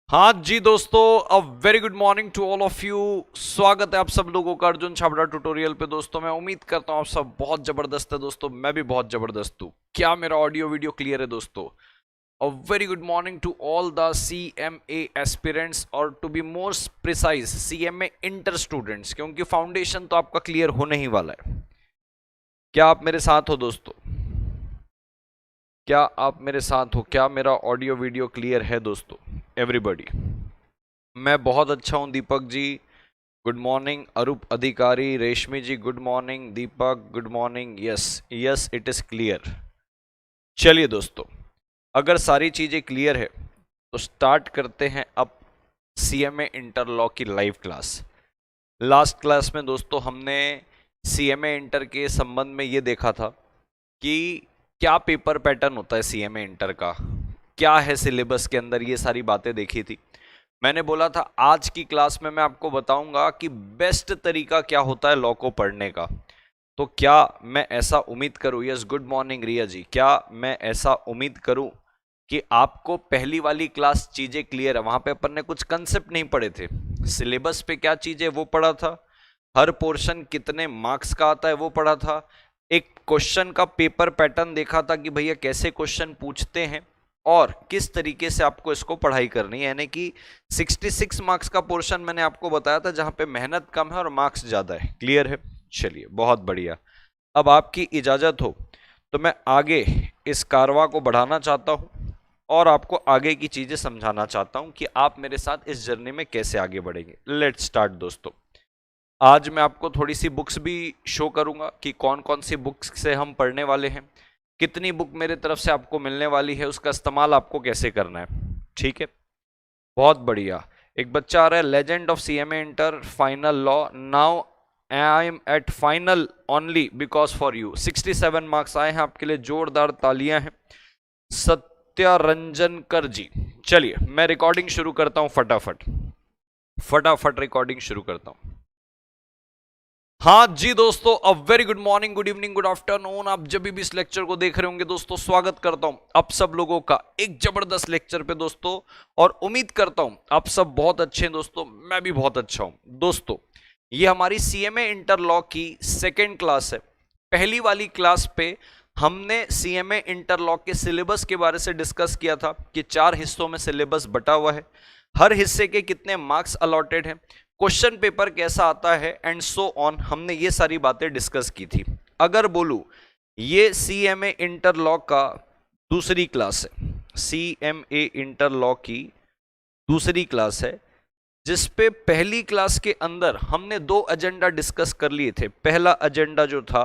हाँ जी दोस्तों, a very good morning to all of you. स्वागत है आप सब लोगों का अर्जुन छाबड़ा ट्यूटोरियल पे। दोस्तों मैं उम्मीद करता हूँ आप सब बहुत जबरदस्त है। दोस्तों मैं भी बहुत जबरदस्त हूँ। क्या मेरा ऑडियो वीडियो क्लियर है दोस्तों? A very good morning to all the CMA aspirants और to be more precise CMA inter students, क्योंकि फाउंडेशन तो आपका क्लियर होने ही वाला है। क्या आप मेरे साथ हो दोस्तों? क्या आप मेरे साथ हो? क्या मेरा ऑडियो वीडियो क्लियर है दोस्तों? एवरीबॉडी, मैं बहुत अच्छा हूं। Deepak ji good morning, Arup Adhikari, Reshmi ji good morning, Deepak good morning. Yes yes, it is clear. चलिए दोस्तों, अगर सारी चीजें क्लियर है तो स्टार्ट करते हैं अब CMA इंटरलॉ की लाइव क्लास। लास्ट क्लास में दोस्तों हमने CMA इंटर के संबंध में ये देखा था कि क्या पेपर पैटर्न होता है CMA इंटर का, क्या है सिलेबस के अंदर, ये सारी बातें देखी थी। मैंने बोला था आज की क्लास में मैं आपको बताऊंगा कि बेस्ट तरीका क्या होता है लॉ को पढ़ने का। तो क्या मैं ऐसा उम्मीद करूं, यस गुड मॉर्निंग रिया जी, क्या मैं ऐसा उम्मीद करूं कि आपको पहली वाली क्लास चीजें क्लियर है? वहां पे अपन ने कुछ कंसेप्ट नहीं पढ़े थे, सिलेबस पे क्या चीजें वो पढ़ा था, हर पोर्शन कितने मार्क्स का आता है वो पढ़ा था, एक क्वेश्चन का पेपर पैटर्न देखा था कि भैया कैसे क्वेश्चन पूछते हैं और किस तरीके से आपको इसको पढ़ाई करनी है। यानी कि 66 मार्क्स का पोर्शन मैंने आपको बताया था जहां पे मेहनत कम है और मार्क्स ज्यादा है। क्लियर है? चलिए बहुत बढ़िया। अब आपकी इजाजत हो तो मैं आगे इस कारवां को बढ़ाना चाहता हूं और आपको आगे की चीजें समझाना चाहता हूं कि आप मेरे साथ इस जर्नी में कैसे आगे बढ़ेंगे। लेट्स स्टार्ट दोस्तों। आज मैं आपको थोड़ी सी बुक्स भी शो करूंगा कि कौन कौन सी बुक्स से हम पढ़ने वाले हैं, कितनी बुक मेरे तरफ से आपको मिलने वाली है, उसका इस्तेमाल आपको कैसे करना है। ठीक है, बहुत बढ़िया। एक बच्चा आ रहा है, legend of CMA inter final law, now I am at final only because for you. 67 marks आए हैं आपके लिए, जोरदार तालियां हैं सत्यारंजनकर जी। चलिए मैं रिकॉर्डिंग शुरू करता हूं, फटाफट फटाफट रिकॉर्डिंग शुरू करता हूं। हाँ जी दोस्तों, a very good morning, good evening, good afternoon. आप जब भी इस लेक्चर को देख रहे होंगे दोस्तों, स्वागत करता हूं आप सब लोगों का एक जबरदस्त लेक्चर पे दोस्तों, और उम्मीद करता हूं आप सब बहुत अच्छे हैं दोस्तों, मैं भी बहुत अच्छा हूं दोस्तों। ये हमारी CMA इंटर लॉ की सेकेंड क्लास है। पहली वाली क्लास पे हमने CMA इंटर लॉ के सिलेबस के बारे से डिस्कस किया था कि 4 हिस्सों में सिलेबस बटा हुआ है, हर हिस्से के कितने मार्क्स अलॉटेड हैं, क्वेश्चन पेपर कैसा आता है एंड सो ऑन। हमने ये सारी बातें डिस्कस की थी। अगर बोलूं ये CMA इंटर लॉ का दूसरी क्लास है, CMA इंटर लॉ की दूसरी क्लास है, जिसपे पहली क्लास के अंदर हमने 2 एजेंडा डिस्कस कर लिए थे। पहला एजेंडा जो था,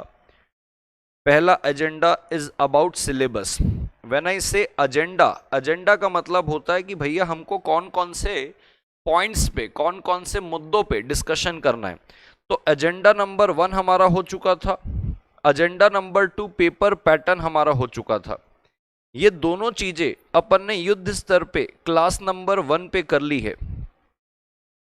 पहला agenda is about syllabus. When I से एजेंडा, एजेंडा का मतलब होता है कि भैया हमको कौन कौन से पॉइंट्स पे, कौन कौन से मुद्दों पे डिस्कशन करना है। तो एजेंडा नंबर 1 हमारा हो चुका था, एजेंडा नंबर 2 पेपर पैटर्न हमारा हो चुका था। ये दोनों चीजें अपन ने युद्ध स्तर पे क्लास नंबर 1 पे कर ली है।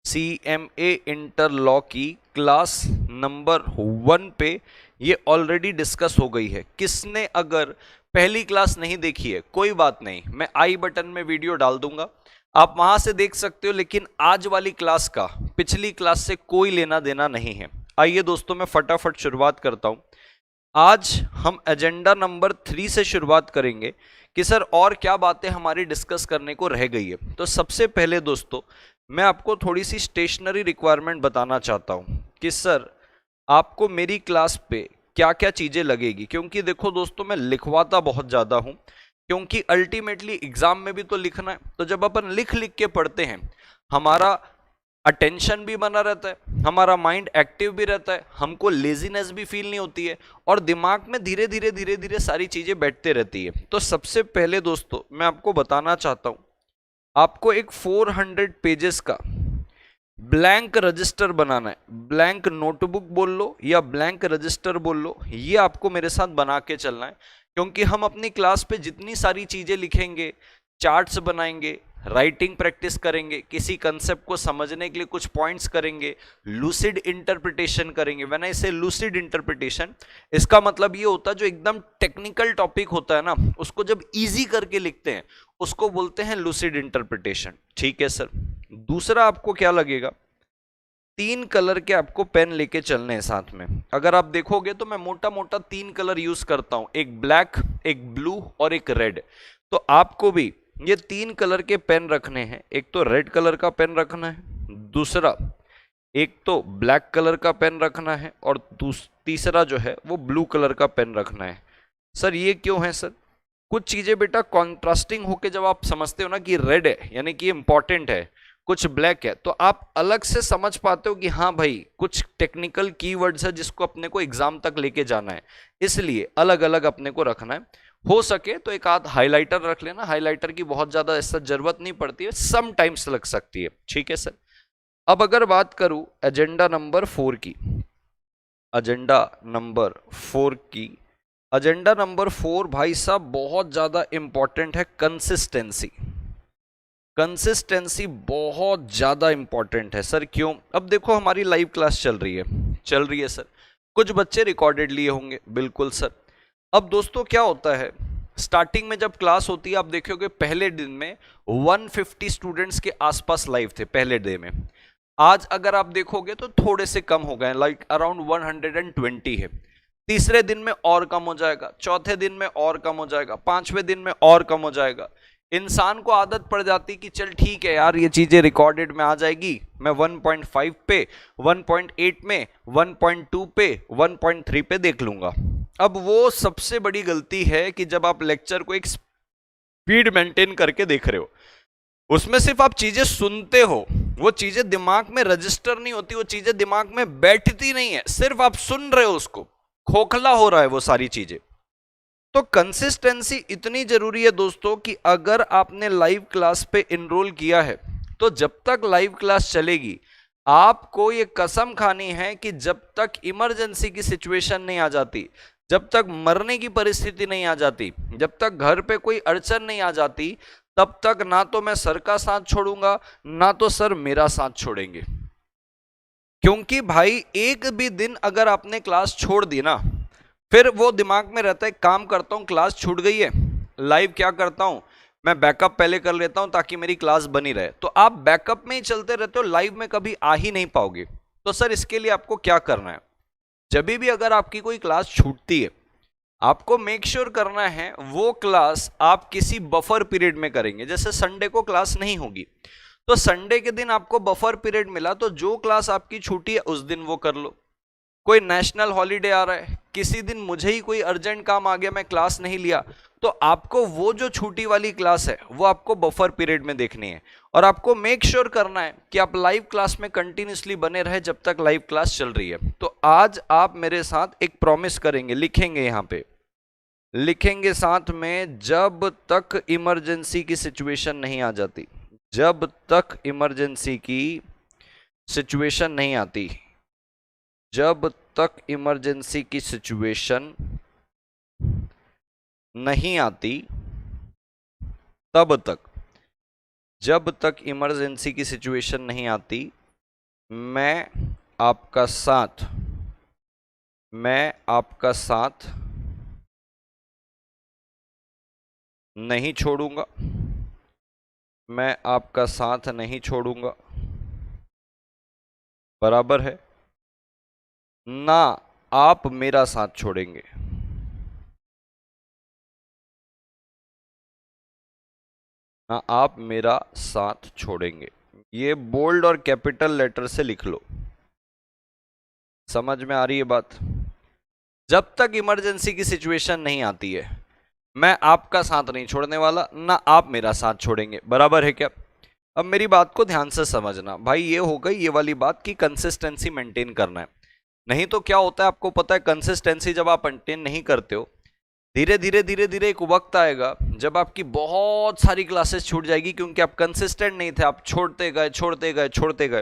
CMA इंटर लॉ की क्लास नंबर 1 पे ये ऑलरेडी डिस्कस हो गई है। किसने अगर पहली क्लास नहीं देखी है, कोई बात नहीं, मैं आई बटन में वीडियो डाल दूंगा, आप वहां से देख सकते हो। लेकिन आज वाली क्लास का पिछली क्लास से कोई लेना देना नहीं है। आइए दोस्तों, मैं फटाफट शुरुआत करता हूं। आज हम एजेंडा नंबर 3 से शुरुआत करेंगे कि सर और क्या बातें हमारी डिस्कस करने को रह गई है। तो सबसे पहले दोस्तों मैं आपको थोड़ी सी स्टेशनरी रिक्वायरमेंट बताना चाहता हूं कि सर आपको मेरी क्लास पे क्या क्या चीजें लगेगी। क्योंकि देखो दोस्तों, मैं लिखवाता बहुत ज्यादा हूं, क्योंकि अल्टीमेटली एग्जाम में भी तो लिखना है। तो जब अपन लिख लिख के पढ़ते हैं, हमारा अटेंशन भी बना रहता है, हमारा माइंड एक्टिव भी रहता है, हमको लेजीनेस भी फील नहीं होती है, और दिमाग में धीरे धीरे धीरे धीरे सारी चीजें बैठते रहती है। तो सबसे पहले दोस्तों मैं आपको बताना चाहता हूं, आपको एक 400 पेजेस का ब्लैंक रजिस्टर बनाना है। ब्लैंक नोटबुक बोल लो या ब्लैंक रजिस्टर बोल लो, ये आपको मेरे साथ बना के चलना है। क्योंकि हम अपनी क्लास पे जितनी सारी चीजें लिखेंगे, चार्ट्स बनाएंगे, राइटिंग प्रैक्टिस करेंगे, किसी कंसेप्ट को समझने के लिए कुछ पॉइंट्स करेंगे, लूसिड इंटरप्रिटेशन करेंगे। व्हेन आई से लूसिड इंटरप्रिटेशन, इसका मतलब ये होता है जो एकदम टेक्निकल टॉपिक होता है ना, उसको जब इजी करके लिखते हैं उसको बोलते हैं लूसिड इंटरप्रिटेशन। ठीक है सर। दूसरा आपको क्या लगेगा, 3 कलर के आपको पेन लेके चलने हैं साथ में। अगर आप देखोगे तो मैं मोटा मोटा 3 कलर यूज करता हूं, एक ब्लैक, एक ब्लू और एक रेड। तो आपको भी ये 3 कलर के पेन रखने हैं। एक तो रेड कलर का पेन रखना है, दूसरा एक तो ब्लैक कलर का पेन रखना है, और तीसरा जो है वो ब्लू कलर का पेन रखना है। सर ये क्यों है सर? कुछ चीजें बेटा कॉन्ट्रास्टिंग होके जब आप समझते हो ना कि रेड है यानी कि इंपॉर्टेंट है, कुछ ब्लैक है, तो आप अलग से समझ पाते हो कि हाँ भाई कुछ टेक्निकल कीवर्ड्स है जिसको अपने को एग्जाम तक लेके जाना है, इसलिए अलग अलग अपने को रखना है। हो सके तो एक आध हाइलाइटर रख लेना, हाइलाइटर की बहुत ज्यादा ऐसा जरूरत नहीं पड़ती है, सम टाइम्स लग सकती है। ठीक है सर। अब अगर बात करूं एजेंडा नंबर 4 की, एजेंडा नंबर 4 की, एजेंडा नंबर 4 भाई साहब बहुत ज्यादा इंपॉर्टेंट है, कंसिस्टेंसी। कंसिस्टेंसी बहुत ज्यादा इंपॉर्टेंट है सर। क्यों? अब देखो हमारी लाइव क्लास चल रही है सर, कुछ बच्चे रिकॉर्डेड लिए होंगे, बिल्कुल सर। अब दोस्तों क्या होता है, स्टार्टिंग में जब क्लास होती है आप देखोगे पहले दिन में 150 स्टूडेंट्स के आसपास लाइव थे पहले डे में। आज अगर आप देखोगे तो थोड़े से कम हो गए, लाइक अराउंड 120 है। तीसरे दिन में और कम हो जाएगा, चौथे दिन में और कम हो जाएगा, पांचवें दिन में और कम हो जाएगा। इंसान को आदत पड़ जाती कि चल ठीक है यार ये चीजें रिकॉर्डेड में आ जाएगी, मैं 1.5 पे, 1.8 में, 1.2 पे, 1.3 पे देख लूंगा। अब वो सबसे बड़ी गलती है कि जब आप लेक्चर को एक स्पीड मेंटेन करके देख रहे हो, उसमें सिर्फ आप चीजें सुनते हो, वो चीजें दिमाग में रजिस्टर नहीं होती, वो चीजें दिमाग में बैठती नहीं है, सिर्फ आप सुन रहे हो, उसको खोखला हो रहा है वो सारी चीजें। तो कंसिस्टेंसी इतनी जरूरी है दोस्तों कि अगर आपने लाइव क्लास पे इनरोल किया है तो जब तक लाइव क्लास चलेगी आपको ये कसम खानी है कि जब तक इमरजेंसी की सिचुएशन नहीं आ जाती, जब तक मरने की परिस्थिति नहीं आ जाती, जब तक घर पे कोई अड़चन नहीं आ जाती, तब तक ना तो मैं सर का साथ छोड़ूंगा ना तो सर मेरा साथ छोड़ेंगे। क्योंकि भाई एक भी दिन अगर आपने क्लास छोड़ दी ना, फिर वो दिमाग में रहता है काम करता हूं क्लास छूट गई है, लाइव क्या करता हूं मैं बैकअप पहले कर लेता हूं ताकि मेरी क्लास बनी रहे। तो आप बैकअप में ही चलते रहते हो, लाइव में कभी आ ही नहीं पाओगे। तो सर इसके लिए आपको क्या करना है, जब भी अगर आपकी कोई क्लास छूटती है आपको मेक श्योर करना है वो क्लास आप किसी बफर पीरियड में करेंगे। जैसे संडे को क्लास नहीं होगी तो संडे के दिन आपको बफर पीरियड मिला तो जो क्लास आपकी छूटी है उस दिन वो कर लो। कोई नेशनल हॉलीडे आ रहा है, किसी दिन मुझे ही कोई अर्जेंट काम आ गया मैं क्लास नहीं लिया, तो आपको वो जो छुट्टी वाली क्लास है वो आपको बफर पीरियड में देखनी है। और आपको मेक श्योर करना है कि आप लाइव क्लास में कंटिन्यूसली बने रहे जब तक लाइव क्लास चल रही है। तो आज आप मेरे साथ एक प्रॉमिस करेंगे, लिखेंगे यहां पे, लिखेंगे साथ में, जब तक इमरजेंसी की सिचुएशन नहीं आ जाती, जब तक इमरजेंसी की सिचुएशन नहीं आती, जब तक इमरजेंसी की सिचुएशन नहीं आती तब तक, जब तक इमरजेंसी की सिचुएशन नहीं आती मैं आपका साथ नहीं छोड़ूंगा, मैं आपका साथ नहीं छोड़ूंगा, बराबर है ना आप मेरा साथ छोड़ेंगे। ना आप मेरा साथ छोड़ेंगे। ये बोल्ड और कैपिटल लेटर से लिख लो, समझ में आ रही है बात। जब तक इमरजेंसी की सिचुएशन नहीं आती है मैं आपका साथ नहीं छोड़ने वाला, ना आप मेरा साथ छोड़ेंगे, बराबर है क्या। अब मेरी बात को ध्यान से समझना भाई, ये हो गई ये वाली बात कि कंसिस्टेंसी मेंटेन करना है। नहीं तो क्या होता है आपको पता है, कंसिस्टेंसी जब आप मेंटेन नहीं करते हो धीरे धीरे एक वक्त आएगा जब आपकी बहुत सारी क्लासेस छूट जाएगी क्योंकि आप कंसिस्टेंट नहीं थे, आप छोड़ते गए।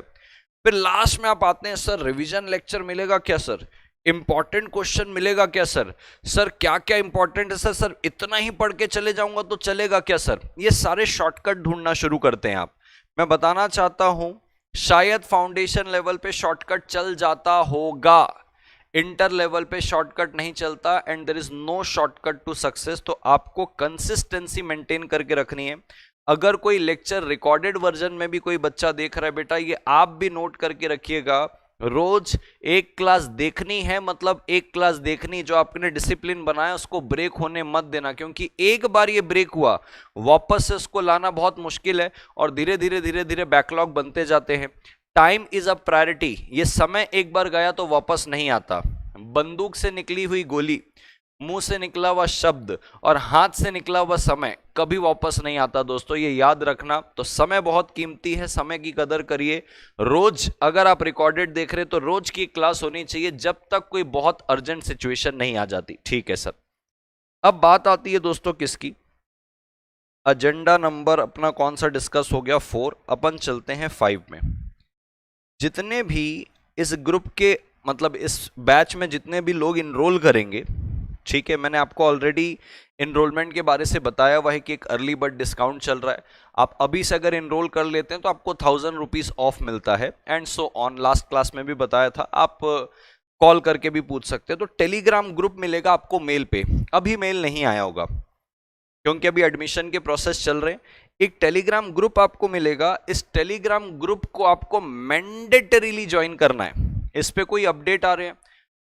फिर लास्ट में आप आते हैं सर रिवीजन लेक्चर मिलेगा क्या सर, इंपॉर्टेंट क्वेश्चन मिलेगा क्या सर? सर क्या क्या इंपॉर्टेंट है सर? सर इतना ही पढ़ के चले जाऊंगा तो चलेगा क्या सर? ये सारे शॉर्टकट ढूंढना शुरू करते हैं आप। मैं बताना चाहता हूं, शायद फाउंडेशन लेवल पे शॉर्टकट चल जाता होगा, इंटर लेवल पे शॉर्टकट नहीं चलता, and there is no shortcut to success. तो आपको कंसिस्टेंसी मेंटेन करके रखनी है। अगर कोई लेक्चर रिकॉर्डेड वर्जन में भी कोई बच्चा देख रहा है, बेटा ये आप भी नोट करके रखिएगा, रोज एक क्लास देखनी है, मतलब एक क्लास देखनी, जो आपने डिसिप्लिन बनाया उसको ब्रेक होने मत देना, क्योंकि एक बार ये ब्रेक हुआ वापस से उसको लाना बहुत मुश्किल है, और धीरे धीरे धीरे धीरे बैकलॉग बनते जाते हैं। Time is a priority. ये समय एक बार गया तो वापस नहीं आता। बंदूक से निकली हुई गोली, मुंह से निकला हुआ शब्द और हाथ से निकला हुआ समय कभी वापस नहीं आता दोस्तों, ये याद रखना। तो समय बहुत कीमती है, समय की कदर करिए। रोज अगर आप रिकॉर्डेड देख रहे तो रोज की क्लास होनी चाहिए, जब तक कोई बहुत अर्जेंट सिचुएशन नहीं आ जाती। ठीक है सर। अब बात आती है दोस्तों किसकी? एजेंडा नंबर अपना कौन सा डिस्कस हो गया? 4। अपन चलते हैं 5 में। जितने भी इस ग्रुप के, मतलब इस बैच में जितने भी लोग इनरोल करेंगे, ठीक है, मैंने आपको ऑलरेडी इनरोलमेंट के बारे से बताया हुआ है कि एक अर्ली बर्ड डिस्काउंट चल रहा है। आप अभी से अगर इनरोल कर लेते हैं तो आपको 1000 रुपीज ऑफ मिलता है, and so on. Last class में भी बताया था, आप कॉल करके भी पूछ सकते हैं। तो टेलीग्राम ग्रुप मिलेगा आपको मेल पे, अभी मेल नहीं आया होगा क्योंकि अभी एडमिशन के प्रोसेस चल रहे हैं। एक टेलीग्राम ग्रुप आपको मिलेगा, इस टेलीग्राम ग्रुप को आपको मैंडेटरीली ज्वाइन करना है। इस पे कोई अपडेट आ रहे हैं,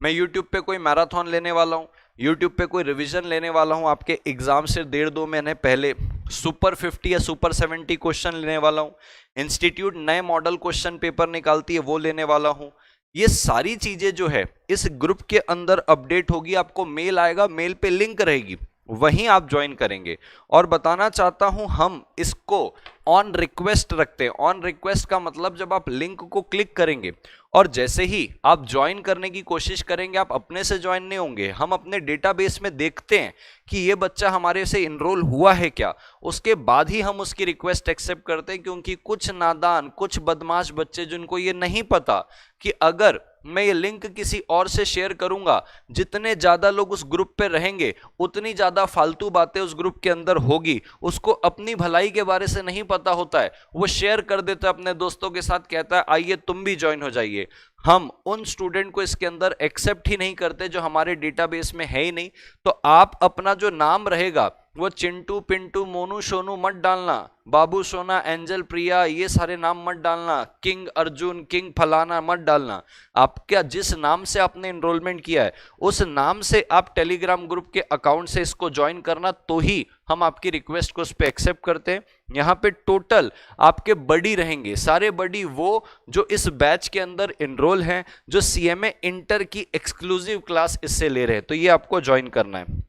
मैं यूट्यूब पे कोई मैराथन लेने वाला हूं, यूट्यूब पे कोई रिवीजन लेने वाला हूं, आपके एग्जाम से 1.5-2 महीने पहले सुपर 50 या सुपर 70 क्वेश्चन लेने वाला हूं, इंस्टीट्यूट नए मॉडल क्वेश्चन पेपर निकालती है वो लेने वाला हूं। ये सारी चीजें जो है इस ग्रुप के अंदर अपडेट होगी, आपको मेल आएगा, मेल पे लिंक रहेगी, वहीं आप ज्वाइन करेंगे। और बताना चाहता हूं, हम इसको ऑन रिक्वेस्ट रखते हैं। ऑन रिक्वेस्ट का मतलब जब आप लिंक को क्लिक करेंगे और जैसे ही आप ज्वाइन करने की कोशिश करेंगे, आप अपने से ज्वाइन नहीं होंगे, हम अपने डेटाबेस में देखते हैं कि ये बच्चा हमारे से इनरोल हुआ है क्या, उसके बाद ही हम उसकी रिक्वेस्ट एक्सेप्ट करते हैं। क्योंकि कुछ नादान, कुछ बदमाश बच्चे जिनको ये नहीं पता कि अगर मैं ये लिंक किसी और से शेयर करूंगा, जितने ज्यादा लोग उस ग्रुप पे रहेंगे उतनी ज्यादा फालतू बातें उस ग्रुप के अंदर होगी, उसको अपनी भलाई के बारे से नहीं पता होता है, वो शेयर कर देता है अपने दोस्तों के साथ, कहता है आइए तुम भी ज्वाइन हो जाइए। हम उन स्टूडेंट को इसके अंदर एक्सेप्ट ही नहीं करते जो हमारे डेटाबेस में है ही नहीं। तो आप अपना जो नाम रहेगा वो चिंटू, पिंटू, मोनू, सोनू मत डालना, बाबू, सोना, एंजल, प्रिया, ये सारे नाम मत डालना, किंग अर्जुन, किंग फलाना मत डालना। आपका जिस नाम से आपने एनरोलमेंट किया है उस नाम से आप टेलीग्राम ग्रुप के अकाउंट से इसको ज्वाइन करना, तो ही हम आपकी रिक्वेस्ट को उस पर एक्सेप्ट करते हैं। यहाँ पे टोटल आपके बडी रहेंगे, सारे बडी वो जो इस बैच के अंदर एनरोल हैं, जो सीएमए इंटर की एक्सक्लूसिव क्लास इससे ले रहे हैं, तो ये आपको ज्वाइन करना है।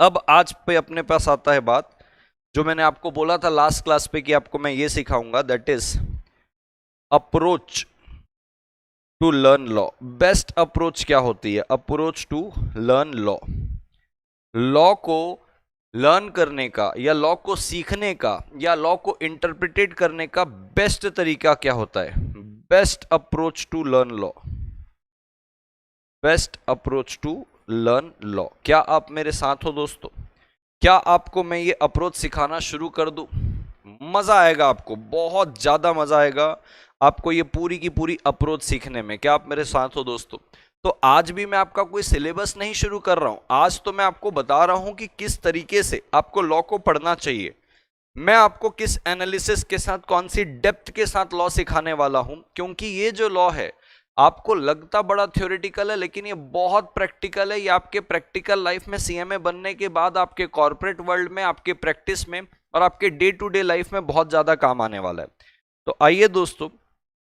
अब आज पे अपने पास आता है बात, जो मैंने आपको बोला था लास्ट क्लास पे कि आपको मैं ये सिखाऊंगा, that is approach to learn law. Best approach क्या होती है? Approach to learn law. Law को लर्न करने का या लॉ को सीखने का या लॉ को इंटरप्रिटेट करने का बेस्ट तरीका क्या होता है? Best approach to learn law. Best approach to learn law. क्या आप मेरे साथ हो दोस्तों? क्या आपको मैं ये अप्रोच सिखाना शुरू कर दूं? मजा आएगा आपको, बहुत ज्यादा मजा आएगा आपको ये पूरी की पूरी अप्रोच सीखने में। क्या आप मेरे साथ हो दोस्तों? तो आज भी मैं आपका कोई सिलेबस नहीं शुरू कर रहा हूं, आज तो मैं आपको बता रहा हूं कि किस तरीके से आपको लॉ को पढ़ना चाहिए। मैं आपको किस एनालिसिस के साथ, कौन सी डेप्थ के साथ लॉ सिखाने वाला हूं, क्योंकि ये जो लॉ है आपको लगता बड़ा थ्योरेटिकल है, लेकिन ये बहुत प्रैक्टिकल है। ये आपके प्रैक्टिकल लाइफ में सीएमए बनने के बाद आपके कॉर्पोरेट वर्ल्ड में, आपके प्रैक्टिस में और आपके डे टू डे लाइफ में बहुत ज्यादा काम आने वाला है। तो आइए दोस्तों,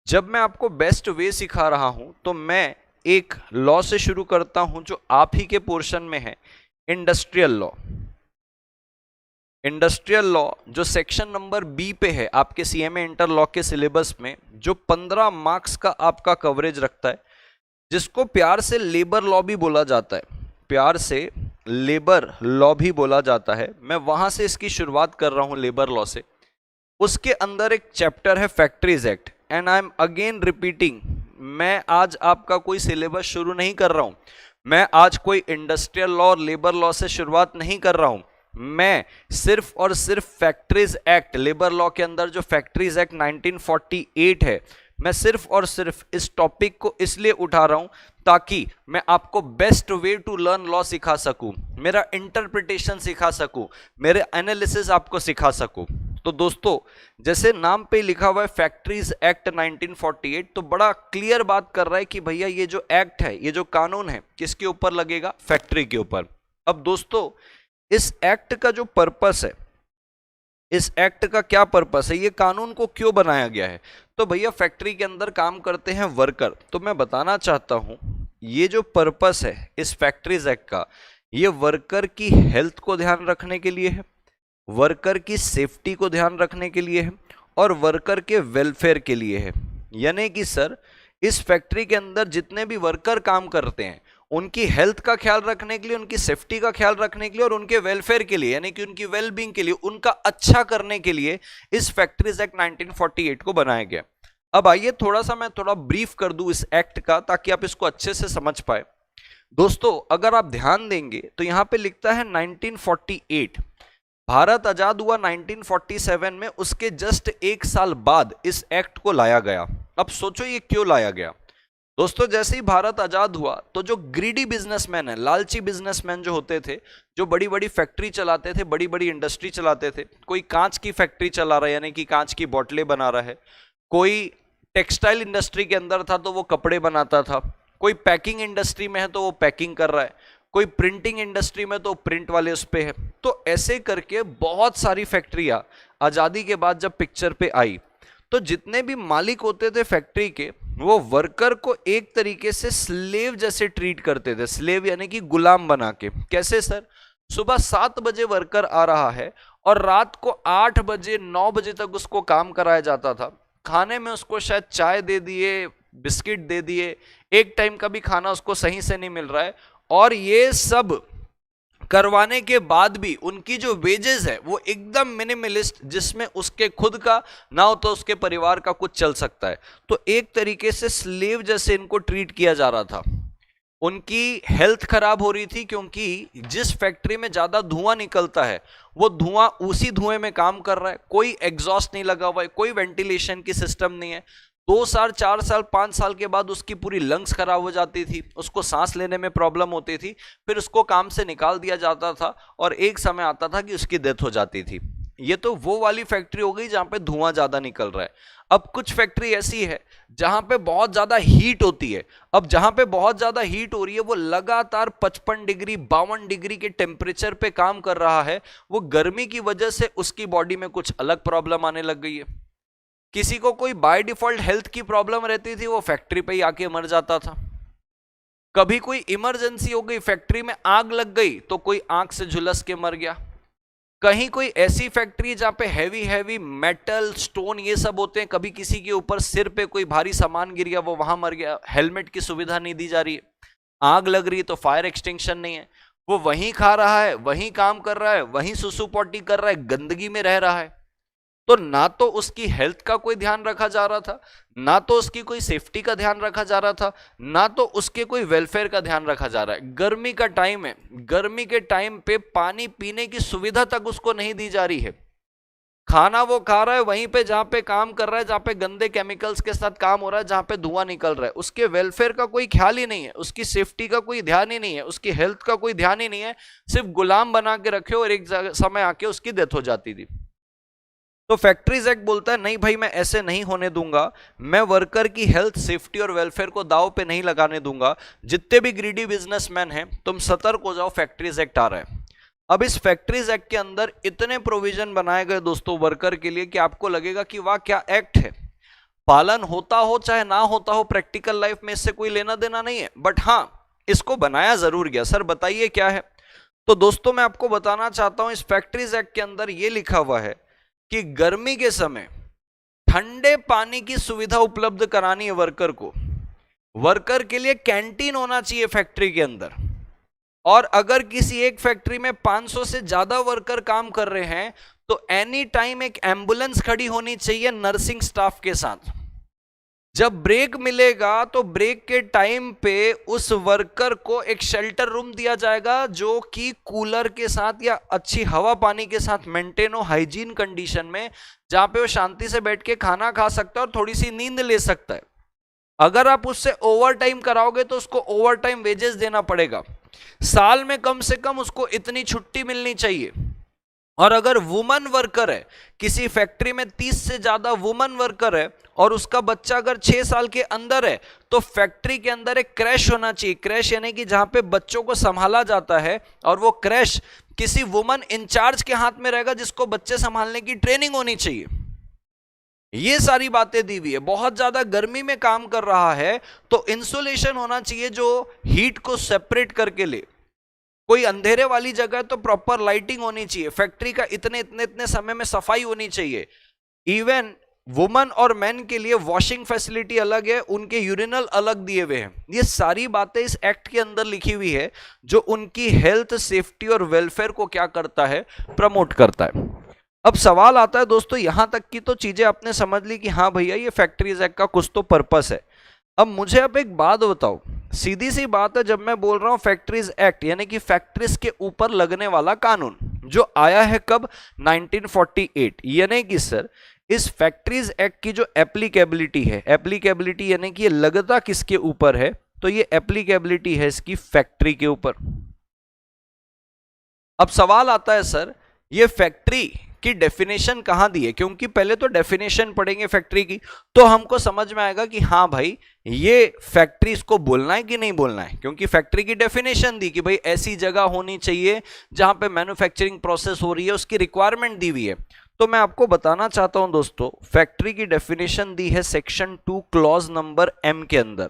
जब मैं आपको बेस्ट वे सिखा रहा हूं तो मैं एक लॉ से शुरू करता हूं जो आप ही के पोर्शन में है, इंडस्ट्रियल लॉ। इंडस्ट्रियल लॉ जो सेक्शन नंबर बी पे है आपके सीएमए इंटर लॉ के सिलेबस में, जो 15 मार्क्स का आपका कवरेज रखता है, जिसको प्यार से लेबर लॉ भी बोला जाता है, प्यार से लेबर लॉ भी बोला जाता है। मैं वहां से इसकी शुरुआत कर रहा हूं, लेबर लॉ से। उसके अंदर एक चैप्टर है factories act, and I am again repeating, मैं आज आपका कोई सिलेबस शुरू नहीं कर रहा हूं, मैं आज कोई इंडस्ट्रियल लॉ और लेबर लॉ से शुरुआत नहीं कर रहा हूं। मैं सिर्फ और सिर्फ फैक्ट्रीज एक्ट, लेबर लॉ के अंदर जो फैक्ट्रीज एक्ट 1948 है, मैं सिर्फ और सिर्फ इस टॉपिक को इसलिए उठा रहा हूं ताकि मैं आपको best way to learn law सिखा सकूं, मेरा इंटरप्रिटेशन सिखा सकूं, मेरे एनालिसिस आपको सिखा सकूं। तो दोस्तों, जैसे नाम पे लिखा हुआ है फैक्ट्रीज एक्ट 1948, तो बड़ा क्लियर बात कर रहा है कि भैया ये जो एक्ट है, ये जो कानून है, किसके ऊपर लगेगा? फैक्ट्री के ऊपर। अब दोस्तों, इस एक्ट का जो पर्पस है, इस एक्ट का क्या पर्पस है, ये कानून को क्यों बनाया गया है? तो भैया फैक्ट्री के अंदर काम करते हैं वर्कर, तो मैं बताना चाहता हूं ये जो पर्पस है इस फैक्ट्रीज एक्ट का, ये वर्कर की हेल्थ को ध्यान रखने के लिए है, वर्कर की सेफ्टी को ध्यान रखने के लिए है और वर्कर के वेलफेयर के लिए है। यानी कि सर, इस फैक्ट्री के अंदर जितने भी वर्कर काम करते हैं उनकी हेल्थ का ख्याल रखने के लिए, उनकी सेफ्टी का ख्याल रखने के लिए और उनके वेलफेयर के लिए, यानी कि उनकी वेलबींग के लिए, उनका अच्छा करने के लिए इस फैक्ट्रीज एक्ट 1948 को बनाया गया। अब आइए मैं थोड़ा ब्रीफ कर दूं इस एक्ट का, ताकि आप इसको अच्छे से समझ पाए। दोस्तों, अगर आप ध्यान देंगे तो यहां पे लिखता है 1948, भारत आजाद हुआ 1947 में, उसके जस्ट एक साल बाद इस एक्ट को लाया गया। अब सोचो ये क्यों लाया गया? दोस्तों, जैसे ही भारत आजाद हुआ तो जो ग्रीडी बिजनेसमैन है, लालची बिजनेसमैन जो होते थे, जो बड़ी बड़ी फैक्ट्री चलाते थे, बड़ी बड़ी इंडस्ट्री चलाते थे, कोई कांच की फैक्ट्री चला रहा है यानी कि कांच की बोतलें बना रहा है, कोई टेक्सटाइल इंडस्ट्री के अंदर था तो वो कपड़े बनाता था, कोई पैकिंग इंडस्ट्री में है तो वो पैकिंग कर रहा है, कोई प्रिंटिंग इंडस्ट्री में तो प्रिंट वाले उस पे है। तो ऐसे करके बहुत सारी फैक्ट्रियां आजादी के बाद जब पिक्चर पे आई, तो जितने भी मालिक होते थे फैक्ट्री के, वो वर्कर को एक तरीके से स्लेव जैसे ट्रीट करते थे। स्लेव यानी कि गुलाम बना के। कैसे सर? सुबह 7 बजे वर्कर आ रहा है और रात को 8 बजे 9 बजे तक उसको काम कराया जाता था। खाने में उसको शायद चाय दे दिए, बिस्किट दे दिए, एक टाइम का भी खाना उसको सही से नहीं मिल रहा है, और ये सब करवाने के बाद भी उनकी जो वेजेस है वो एकदम मिनिमलिस्ट, जिसमें उसके खुद का ना हो तो उसके परिवार का कुछ चल सकता है। तो एक तरीके से स्लेव जैसे इनको ट्रीट किया जा रहा था। उनकी हेल्थ खराब हो रही थी, क्योंकि जिस फैक्ट्री में ज्यादा धुआं निकलता है वो धुआं उसी धुएं में काम कर रहा है, कोई एग्जॉस्ट नहीं लगा हुआ है, कोई वेंटिलेशन की सिस्टम नहीं है। 2 साल 4 साल 5 साल के बाद उसकी पूरी लंग्स खराब हो जाती थी, उसको सांस लेने में प्रॉब्लम होती थी, फिर उसको काम से निकाल दिया जाता था और एक समय आता था कि उसकी डेथ हो जाती थी। ये तो वो वाली फैक्ट्री हो गई जहां पे धुआं ज्यादा निकल रहा है। अब कुछ फैक्ट्री ऐसी है जहां पे बहुत ज्यादा हीट होती है। अब जहां पे बहुत ज्यादा हीट हो रही है, वो लगातार 55 डिग्री 52 डिग्री के टेम्परेचर पे काम कर रहा है। वो गर्मी की वजह से उसकी बॉडी में कुछ अलग प्रॉब्लम आने लग गई है। किसी को कोई बाय डिफॉल्ट हेल्थ की प्रॉब्लम रहती थी, वो फैक्ट्री पे ही आके मर जाता था। कभी कोई इमरजेंसी हो गई, फैक्ट्री में आग लग गई, तो कोई आंख से झुलस के मर गया। कहीं कोई ऐसी फैक्ट्री जहां पे हैवी हैवी मेटल स्टोन ये सब होते हैं, कभी किसी के ऊपर सिर पे कोई भारी सामान गिर गया, वो वहां मर गया। हेलमेट की सुविधा नहीं दी जा रही है, आग लग रही है तो फायर एक्सटिंक्शन नहीं है, वो वहीं खा रहा है, वहीं काम कर रहा है, वहीं सुसु पोटी कर रहा है, गंदगी में रह रहा है। तो ना तो उसकी हेल्थ का कोई ध्यान रखा जा रहा था, ना तो उसकी कोई सेफ्टी का ध्यान रखा जा रहा था, ना तो उसके कोई वेलफेयर का ध्यान रखा जा रहा है। गर्मी का टाइम है, गर्मी के टाइम पे पानी पीने की सुविधा तक उसको नहीं दी जा रही है। खाना वो खा रहा है वहीं पे जहां पे काम कर रहा है, जहां पे गंदे केमिकल्स के साथ काम हो रहा है, जहां पे धुआं निकल रहा है। उसके वेलफेयर का कोई ख्याल ही नहीं है, उसकी सेफ्टी का कोई ध्यान ही नहीं है, उसकी हेल्थ का कोई ध्यान ही नहीं है। सिर्फ गुलाम बना के रखे और एक समय आके उसकी डेथ हो जाती थी। तो फैक्ट्रीज एक्ट बोलता है नहीं भाई, मैं ऐसे नहीं होने दूंगा, मैं वर्कर की हेल्थ सेफ्टी और वेलफेयर को दांव पे नहीं लगाने दूंगा। जितने भी ग्रीडी बिजनेसमैन हैं, तुम सतर्क हो जाओ, फैक्ट्रीज एक्ट आ रहा है। अब इस फैक्ट्रीज एक्ट के अंदर इतने प्रोविजन बनाए गए दोस्तों वर्कर के लिए कि आपको लगेगा कि वाह क्या एक्ट है। पालन होता हो चाहे ना होता हो प्रैक्टिकल लाइफ में, इससे कोई लेना देना नहीं है, बट हाँ इसको बनाया जरूर गया। सर बताइए क्या है? तो दोस्तों मैं आपको बताना चाहता हूं, इस फैक्ट्रीज एक्ट के अंदर यह लिखा हुआ है कि गर्मी के समय ठंडे पानी की सुविधा उपलब्ध करानी है वर्कर को। वर्कर के लिए कैंटीन होना चाहिए फैक्ट्री के अंदर। और अगर किसी एक फैक्ट्री में 500 से ज्यादा वर्कर काम कर रहे हैं तो एनी टाइम एक एम्बुलेंस खड़ी होनी चाहिए नर्सिंग स्टाफ के साथ। जब ब्रेक मिलेगा तो ब्रेक के टाइम पे उस वर्कर को एक शेल्टर रूम दिया जाएगा जो कि कूलर के साथ या अच्छी हवा पानी के साथ मेंटेन हो, हाइजीन कंडीशन में, जहां पे वो शांति से बैठ के खाना खा सकता है और थोड़ी सी नींद ले सकता है। अगर आप उससे ओवर टाइम कराओगे तो उसको ओवर टाइम वेजेस देना पड़ेगा। साल में कम से कम उसको इतनी छुट्टी मिलनी चाहिए। और अगर वुमन वर्कर है, किसी फैक्ट्री में 30 से ज्यादा वुमन वर्कर है और उसका बच्चा अगर 6 साल के अंदर है, तो फैक्ट्री के अंदर एक क्रैश होना चाहिए। क्रैश यानी कि जहां पे बच्चों को संभाला जाता है और वो क्रैश किसी वुमन इंचार्ज के हाथ में रहेगा जिसको बच्चे संभालने की ट्रेनिंग होनी चाहिए। ये सारी बातें दी हुई है। बहुत ज्यादा गर्मी में काम कर रहा है तो इंसुलेशन होना चाहिए जो हीट को सेपरेट करके ले। कोई अंधेरे वाली जगह तो प्रॉपर लाइटिंग होनी चाहिए। फैक्ट्री का इतने इतने इतने समय में सफाई होनी चाहिए। इवन वुमन और मैन के लिए वॉशिंग फैसिलिटी अलग है, उनके यूरिनल अलग दिए हुए हैं। ये सारी बातें इस एक्ट के अंदर लिखी हुई है जो उनकी हेल्थ, सेफ्टी और वेलफेयर को क्या करता है, प्रमोट करता है। अब सवाल आता है दोस्तों, यहां तक की तो चीजें आपने समझ ली कि हाँ भैया ये फैक्ट्रीज एक्ट का कुछ तो पर्पस है। अब मुझे आप एक बात बताओ, सीधी सी बात है, जब मैं बोल रहा हूं फैक्ट्रीज एक्ट यानी कि फैक्ट्रीज के ऊपर लगने वाला कानून जो आया है कब, 1948, यानी कि सर इस फैक्ट्रीज एक्ट की जो एप्लीकेबिलिटी है, एप्लीकेबिलिटी यानी कि ये लगता किसके ऊपर है, तो ये एप्लीकेबिलिटी है इसकी फैक्ट्री के ऊपर। अब सवाल आता है सर ये फैक्ट्री की डेफिनेशन कहां दी है, क्योंकि पहले तो डेफिनेशन पढ़ेंगे फैक्ट्री की तो हमको समझ में आएगा कि हाँ भाई ये फैक्ट्री इसको बोलना है कि नहीं बोलना है, क्योंकि फैक्ट्री की डेफिनेशन दी कि भाई ऐसी जगह होनी चाहिए जहां पे मैन्युफैक्चरिंग प्रोसेस हो रही है, उसकी रिक्वायरमेंट दी हुई है। तो मैं आपको बताना चाहता हूं दोस्तों, फैक्ट्री की डेफिनेशन दी है सेक्शन 2 क्लॉज नंबर M के अंदर।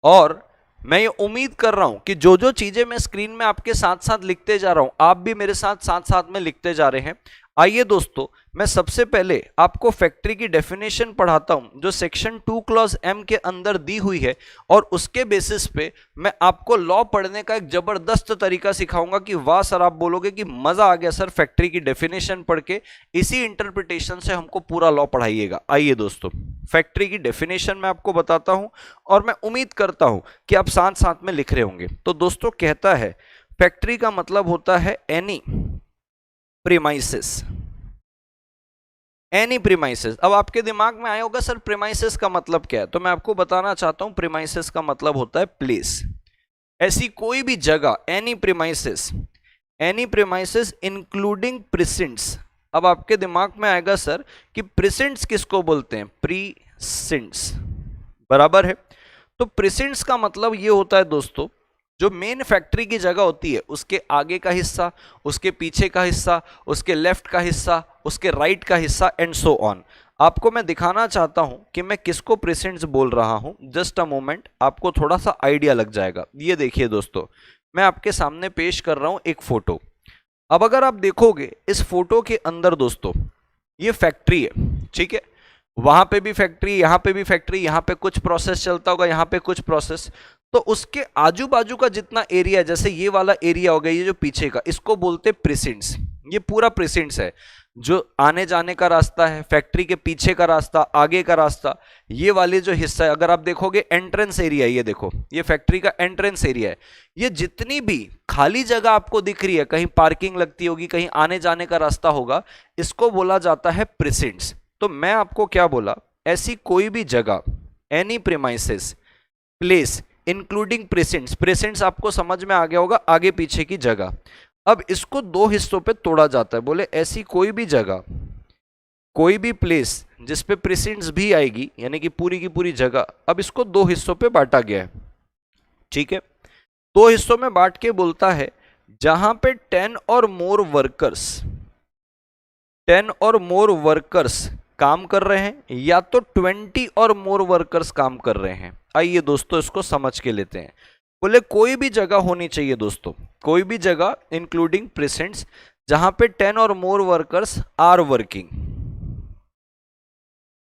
और मैं ये उम्मीद कर रहा हूं कि जो जो चीजें मैं स्क्रीन में आपके साथ साथ लिखते जा रहा हूं, आप भी मेरे साथ साथ साथ में लिखते जा रहे हैं। आइए दोस्तों, मैं सबसे पहले आपको फैक्ट्री की डेफिनेशन पढ़ाता हूं जो सेक्शन 2 क्लॉज M के अंदर दी हुई है, और उसके बेसिस पे मैं आपको लॉ पढ़ने का एक जबरदस्त तरीका सिखाऊंगा कि वाह सर, आप बोलोगे कि मजा आ गया सर फैक्ट्री की डेफिनेशन पढ़ के, इसी इंटरप्रिटेशन से हमको पूरा लॉ पढ़ाइएगा। आइए दोस्तों, फैक्ट्री की डेफिनेशन मैं आपको बताता हूं और मैं उम्मीद करता हूं कि आप साथ साथ में लिख रहे होंगे। तो दोस्तों कहता है फैक्ट्री का मतलब होता है एनी प्रीमाइसेस, एनी प्रीमाइसेस। अब आपके दिमाग में आया होगा सर प्रीमाइसेस का मतलब क्या है, तो मैं आपको बताना चाहता हूं प्रीमाइसेस का मतलब होता है प्लेस, ऐसी कोई भी जगह, any premises, any premises including precincts. अब आपके दिमाग में आएगा सर कि प्रीसिंट्स किसको बोलते हैं, प्रीसिंट्स, बराबर है। तो प्रीसिंट्स का मतलब ये होता है दोस्तों, जो मेन फैक्ट्री की जगह होती है उसके आगे का हिस्सा, उसके पीछे का हिस्सा, उसके लेफ्ट का हिस्सा, उसके राइट का हिस्सा एंड सो ऑन। आपको मैं दिखाना चाहता हूं कि मैं किसको प्रीसिंट्स बोल रहा हूं, जस्ट अ मोमेंट, आपको थोड़ा सा आइडिया लग जाएगा। ये देखिए दोस्तों, मैं आपके सामने पेश कर रहा हूं एक फोटो। अब अगर आप देखोगे इस फोटो के अंदर दोस्तों ये फैक्ट्री है, ठीक है, वहां पे भी फैक्ट्री, यहां पे भी फैक्ट्री, यहां पे कुछ प्रोसेस चलता होगा, यहां पे कुछ प्रोसेस। तो उसके आजू बाजू का जितना एरिया, जैसे ये वाला एरिया हो गया, ये जो पीछे का, इसको बोलते प्रीसिंट्स। ये पूरा प्रीसिंट्स है, जो आने जाने का रास्ता है, फैक्ट्री के पीछे का रास्ता, आगे का रास्ता, ये वाले जो हिस्सा है, अगर आप देखोगे एंट्रेंस एरिया, ये देखो ये फैक्ट्री का एंट्रेंस एरिया है। ये जितनी भी खाली जगह आपको दिख रही है, कहीं पार्किंग लगती होगी, कहीं आने जाने का रास्ता होगा, इसको बोला जाता है प्रीसिंट्स। तो मैं आपको क्या बोला, ऐसी कोई भी जगह, एनी प्रीमाइसेस, प्लेस इंक्लूडिंग प्रीसिंट्स, प्रीसिंट्स आपको समझ में आ गया होगा, आगे पीछे की जगह। अब इसको दो हिस्सों पे तोड़ा जाता है, बोले ऐसी कोई भी जगह, कोई भी प्लेस जिस पे प्रीसिंट्स भी आएगी, यानी कि पूरी की पूरी जगह। अब इसको दो हिस्सों पे बांटा गया है, ठीक है, दो हिस्सों में बांट के बोलता है जहां पे 10 और मोर वर्कर्स, 10 और मोर वर्कर्स काम कर रहे हैं, या तो 20 और मोर वर्कर्स काम कर रहे हैं। आइए दोस्तों इसको समझ के लेते हैं। बोले कोई भी जगह होनी चाहिए दोस्तों, कोई भी जगह इंक्लूडिंग प्रीसिंट्स जहां पे 10 और more workers are working.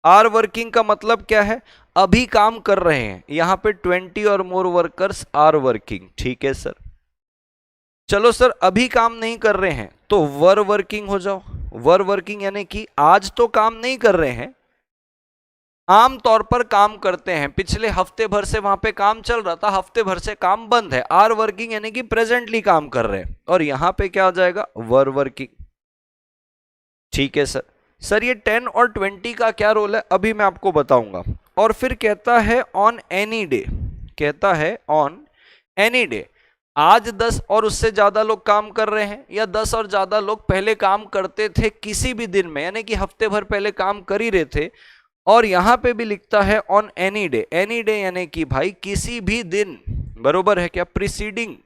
Are working का मतलब क्या है, अभी काम कर रहे हैं, यहां पे 20 और मोर वर्कर्स आर वर्किंग, ठीक है सर। चलो सर अभी काम नहीं कर रहे हैं तो वर वर्किंग हो जाओ। वर वर्किंग यानी कि आज तो काम नहीं कर रहे हैं, आमतौर पर काम करते हैं। पिछले हफ्ते भर से वहां पे काम चल रहा था, हफ्ते भर से काम बंद है। आर वर्किंग यानी कि प्रेजेंटली काम कर रहे हैं, और यहां पे क्या आ जाएगा, वर वर्किंग। ठीक है सर। सर ये 10 और 20 का क्या रोल है, अभी मैं आपको बताऊंगा। और फिर कहता है ऑन एनी डे, कहता है ऑन एनी डे। आज 10 और उससे ज्यादा लोग काम कर रहे हैं, या 10 और ज्यादा लोग पहले काम करते थे किसी भी दिन में, यानी कि हफ्ते भर पहले काम कर ही रहे थे। और यहां पे भी लिखता है on any day, any day यानी कि भाई किसी भी दिन, बरोबर है क्या, प्रीसीडिंग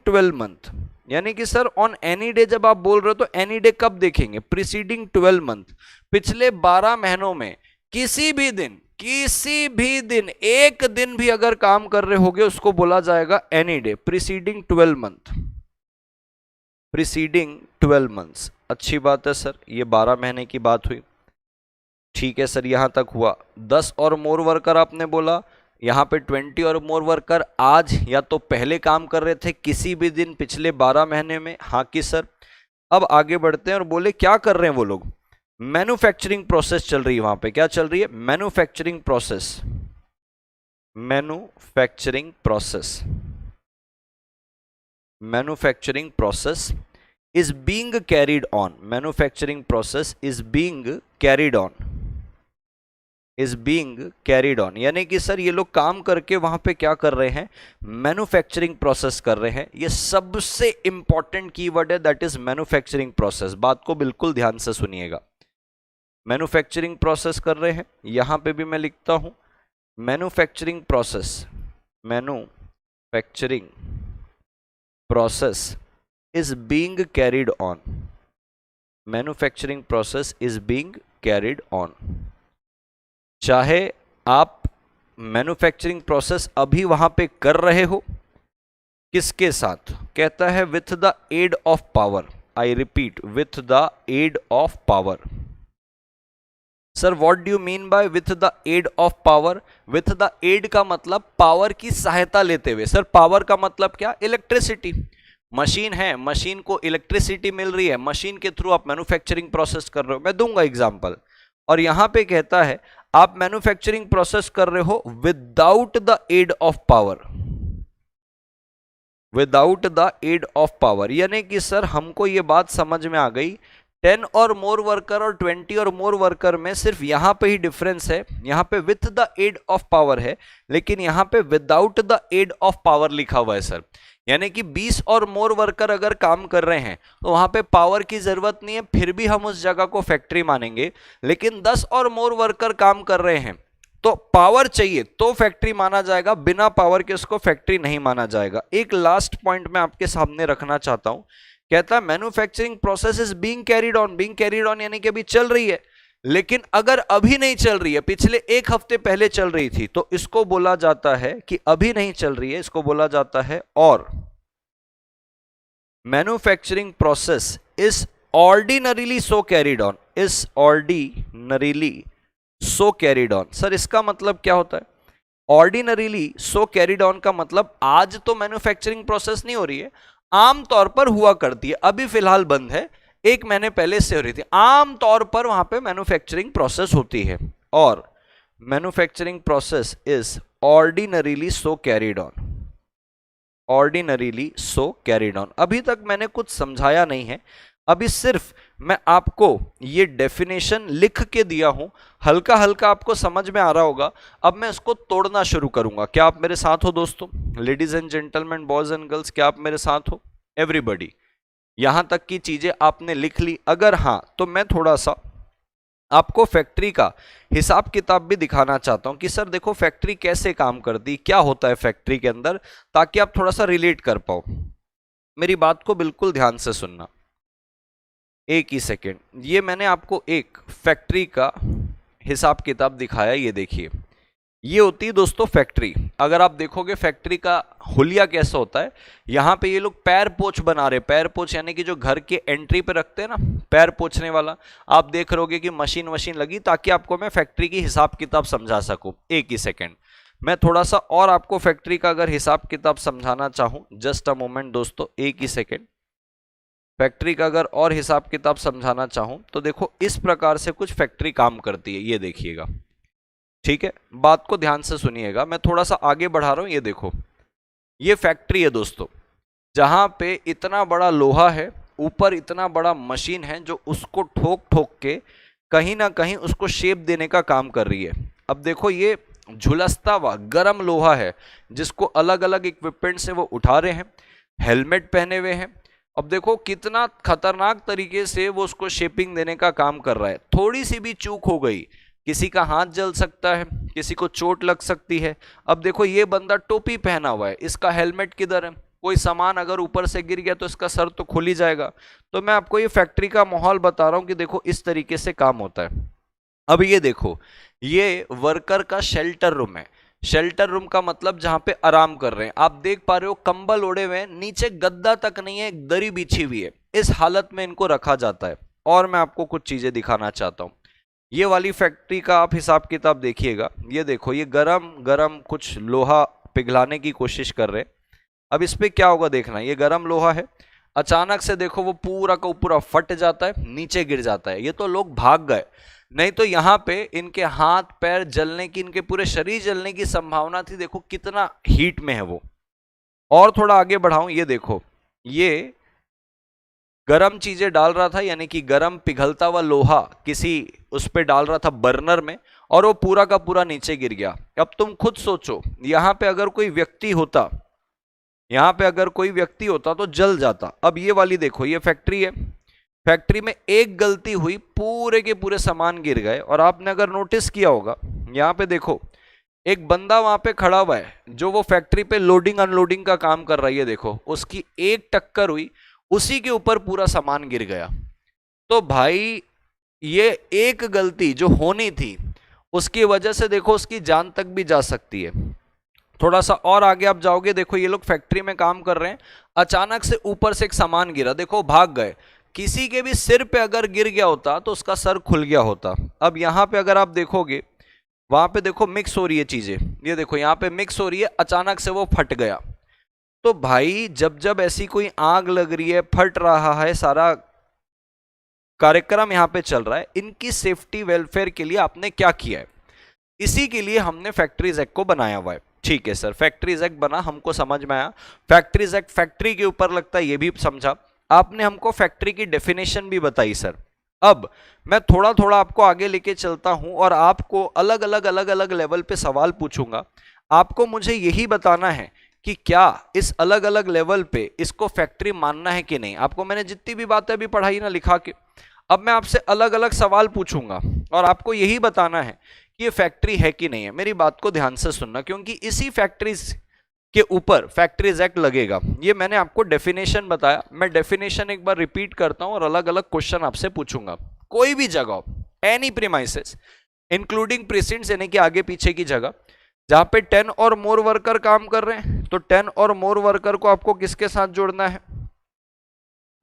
12 मंथ। यानी कि सर ऑन एनी डे जब आप बोल रहे हो तो एनी डे कब देखेंगे, प्रीसीडिंग 12 मंथ, पिछले 12 महीनों में किसी भी दिन, किसी भी दिन, एक दिन भी अगर काम कर रहे होगे उसको बोला जाएगा any day, preceding 12 month, preceding 12 months. अच्छी बात है सर, ये 12 महीने की बात हुई। ठीक है सर, यहां तक हुआ। 10 और मोर वर्कर आपने बोला, यहां पे 20 और मोर वर्कर आज या तो पहले काम कर रहे थे किसी भी दिन पिछले 12 महीने में, हाँ कि सर। अब आगे बढ़ते हैं और बोले क्या कर रहे हैं वो लोग, मैन्युफैक्चरिंग प्रोसेस चल रही है वहां पे, क्या चल रही है, manufacturing process, manufacturing process, manufacturing process is being carried on, manufacturing process is being carried on, is being carried on। यानी कि सर ये लोग काम करके वहां पे क्या कर रहे हैं, मैन्युफैक्चरिंग प्रोसेस कर रहे हैं। ये सबसे इंपॉर्टेंट कीवर्ड है, दैट इज मैन्युफैक्चरिंग प्रोसेस। बात को बिल्कुल ध्यान से सुनिएगा, मैन्युफैक्चरिंग प्रोसेस कर रहे हैं। यहां पे भी मैं लिखता हूं manufacturing process, manufacturing process is being carried on, manufacturing process is being carried on। चाहे आप मैन्युफैक्चरिंग प्रोसेस अभी वहां पे कर रहे हो, किसके साथ, कहता है with the aid of power, I repeat with the aid of power. Sir what do you mean by with the aid of power, with the aid का मतलब पावर की सहायता लेते हुए। सर पावर का मतलब क्या, इलेक्ट्रिसिटी, मशीन है, मशीन को इलेक्ट्रिसिटी मिल रही है, मशीन के थ्रू आप मैन्युफैक्चरिंग प्रोसेस कर रहे हो। मैं दूंगा एग्जांपल। और यहां पे कहता है आप मैन्युफैक्चरिंग प्रोसेस कर रहे हो without the aid of power, without the aid of power. यानी कि सर हमको ये बात समझ में आ गई, 10 और मोर वर्कर और 20 और मोर वर्कर में सिर्फ यहां पे ही डिफरेंस है, यहां पे with the aid of power है, लेकिन यहां पे without the aid of power लिखा हुआ है सर। यानी कि 20 और मोर वर्कर अगर काम कर रहे हैं तो वहां पे पावर की जरूरत नहीं है, फिर भी हम उस जगह को फैक्ट्री मानेंगे। लेकिन 10 और मोर वर्कर काम कर रहे हैं तो पावर चाहिए तो फैक्ट्री माना जाएगा, बिना पावर के उसको फैक्ट्री नहीं माना जाएगा। एक लास्ट पॉइंट मैं आपके सामने रखना चाहता हूं, कहता है manufacturing process is being carried on, being carried on यानी कि अभी चल रही है। लेकिन अगर अभी नहीं चल रही है, पिछले एक हफ्ते पहले चल रही थी, तो इसको बोला जाता है कि अभी नहीं चल रही है, इसको बोला जाता है और manufacturing process is ordinarily so carried on, is ordinarily so carried on. Sir इसका मतलब क्या होता है, ऑर्डिनरीली सो कैरिड ऑन का मतलब आज तो मैन्युफैक्चरिंग प्रोसेस नहीं हो रही है, आमतौर पर हुआ करती है, अभी फिलहाल बंद है, एक महीने पहले से हो रही थी। आमतौर पर वहां पे मैन्युफैक्चरिंग प्रोसेस होती है, और manufacturing process is ordinarily so carried on, ordinarily so carried on. अभी तक मैंने कुछ समझाया नहीं है, अभी सिर्फ मैं आपको ये डेफिनेशन लिख के दिया हूं, हल्का हल्का आपको समझ में आ रहा होगा। अब मैं इसको तोड़ना शुरू करूंगा। क्या आप मेरे साथ हो दोस्तों, ladies and gentleman, boys and girls, क्या आप मेरे साथ हो, एवरीबॉडी? यहां तक की चीजें आपने लिख ली? अगर हां तो मैं थोड़ा सा आपको फैक्ट्री का हिसाब किताब भी दिखाना चाहता हूं कि सर देखो फैक्ट्री कैसे काम करती, क्या होता है फैक्ट्री के अंदर, ताकि आप थोड़ा सा रिलेट कर पाओ। मेरी बात को बिल्कुल ध्यान से सुनना, एक ही सेकेंड। ये मैंने आपको एक फैक्ट्री का हिसाब किताब दिखाया, ये देखिए, ये होती है दोस्तों फैक्ट्री। अगर आप देखोगे फैक्ट्री का हुलिया कैसा होता है, यहां पे ये लोग पैर पोछ बना रहे, पैर पोछ यानी कि जो घर के एंट्री पे रखते हैं ना, पैर पोछने वाला, आप देख रहोगे कि मशीन वशीन लगी, ताकि आपको मैं फैक्ट्री की हिसाब किताब समझा सकूं। एक ही सेकेंड, मैं थोड़ा सा और आपको फैक्ट्री का अगर हिसाब किताब समझाना चाहूं, जस्ट अ मोमेंट दोस्तों, एक ही सेकेंड। फैक्ट्री का अगर और हिसाब किताब समझाना चाहूं तो देखो इस प्रकार से कुछ फैक्ट्री काम करती है, ये देखिएगा, ठीक है, बात को ध्यान से सुनिएगा, मैं थोड़ा सा आगे बढ़ा रहा हूं। ये देखो, ये फैक्ट्री है दोस्तों, जहां पे इतना बड़ा लोहा है, ऊपर इतना बड़ा मशीन है जो उसको ठोक ठोक के कहीं ना कहीं उसको शेप देने का काम कर रही है। अब देखो, ये झुलसता हुआ गर्म लोहा है जिसको अलग अलग इक्विपमेंट से वो उठा रहे हैं, हेलमेट पहने हुए हैं। अब देखो कितना खतरनाक तरीके से वो उसको शेपिंग देने का काम कर रहा है। थोड़ी सी भी चूक हो गई, किसी का हाथ जल सकता है, किसी को चोट लग सकती है। अब देखो, ये बंदा टोपी पहना हुआ है, इसका हेलमेट किधर है? कोई सामान अगर ऊपर से गिर गया तो इसका सर तो खुल ही जाएगा। तो मैं आपको ये फैक्ट्री का माहौल बता रहा हूं कि देखो इस तरीके से काम होता है। अब ये देखो, ये वर्कर का शेल्टर रूम है। शेल्टर रूम का मतलब जहां पे आराम कर रहे हैं। आप देख पा रहे हो कंबल ओढ़े हुए हैं, नीचे गद्दा तक नहीं है, एक दरी बिछी हुई है। इस हालत में इनको रखा जाता है। और मैं आपको कुछ चीजें दिखाना चाहता हूं। ये वाली फैक्ट्री का आप हिसाब किताब देखिएगा। ये देखो, ये गरम गरम कुछ लोहा पिघलाने की कोशिश कर रहे हैं। अब इस पे क्या होगा देखना। ये गरम लोहा है, अचानक से देखो वो पूरा का पूरा फट जाता है, नीचे गिर जाता है। ये तो लोग भाग गए, नहीं तो यहां पे इनके हाथ पैर जलने की, इनके पूरे शरीर जलने की संभावना थी। देखो कितना हीट में है वो। और थोड़ा आगे बढ़ाऊं, ये देखो, ये गरम चीजें डाल रहा था, यानी कि गरम पिघलता हुआ लोहा किसी उस पे डाल रहा था बर्नर में, और वो पूरा का पूरा नीचे गिर गया। अब तुम खुद सोचो, यहां पे अगर कोई व्यक्ति होता, यहां पे अगर कोई व्यक्ति होता तो जल जाता। अब ये वाली देखो, ये फैक्ट्री है, फैक्ट्री में एक गलती हुई, पूरे के पूरे सामान गिर गए। और आपने अगर नोटिस किया होगा, यहां पे देखो एक बंदा वहां पे खड़ा हुआ है जो वो फैक्ट्री पे लोडिंग अनलोडिंग का काम कर रही है। देखो उसकी एक टक्कर हुई, उसी के ऊपर पूरा सामान गिर गया। तो भाई ये एक गलती जो होनी थी, उसकी वजह से देखो उसकी जान तक भी जा सकती है। थोड़ा सा और आगे आप जाओगे, देखो ये लोग फैक्ट्री में काम कर रहे हैं, अचानक से ऊपर से एक सामान गिरा, देखो भाग गए। किसी के भी सिर पे अगर गिर गया होता तो उसका सर खुल गया होता। अब यहां पे अगर आप देखोगे, वहां पे देखो मिक्स हो रही है चीजें, ये देखो यहां पे मिक्स हो रही है, अचानक से वो फट गया। तो भाई जब जब ऐसी कोई आग लग रही है, फट रहा है, सारा कार्यक्रम यहां पे चल रहा है, इनकी सेफ्टी वेलफेयर के लिए आपने क्या किया है? इसी के लिए हमने फैक्ट्रीज एक्ट को बनाया हुआ है। ठीक है सर, फैक्ट्रीज एक्ट बना, हमको समझ में आया। फैक्ट्रीज एक्ट फैक्ट्री के ऊपर लगता है, ये भी समझा। आपने हमको फैक्ट्री की डेफिनेशन भी बताई सर। अब मैं थोड़ा थोड़ा आपको आगे लेके चलता हूं और आपको अलग अलग लेवल पे सवाल पूछूंगा। आपको मुझे यही बताना है कि क्या इस अलग अलग लेवल पे इसको फैक्ट्री मानना है कि नहीं। आपको मैंने जितनी भी बातें अभी पढ़ाई ना लिखा के, अब मैं आपसे अलग अलग सवाल पूछूंगा और आपको यही बताना है कि ये फैक्ट्री है कि नहीं है। मेरी बात को ध्यान से सुनना, क्योंकि इसी फैक्ट्रीज के ऊपर फैक्ट्रीज एक्ट लगेगा। ये मैंने आपको डेफिनेशन बताया, मैं डेफिनेशन एक बार रिपीट करता हूं और अलग अलग क्वेश्चन आपसे पूछूंगा। कोई भी जगह, एनी प्रीमाइसेस इंक्लूडिंग प्रीसिडेंट्स, यानी कि आगे पीछे की जगह, जहां पे 10 और मोर वर्कर काम कर रहे हैं, तो 10 और मोर वर्कर को आपको किसके साथ जोड़ना है?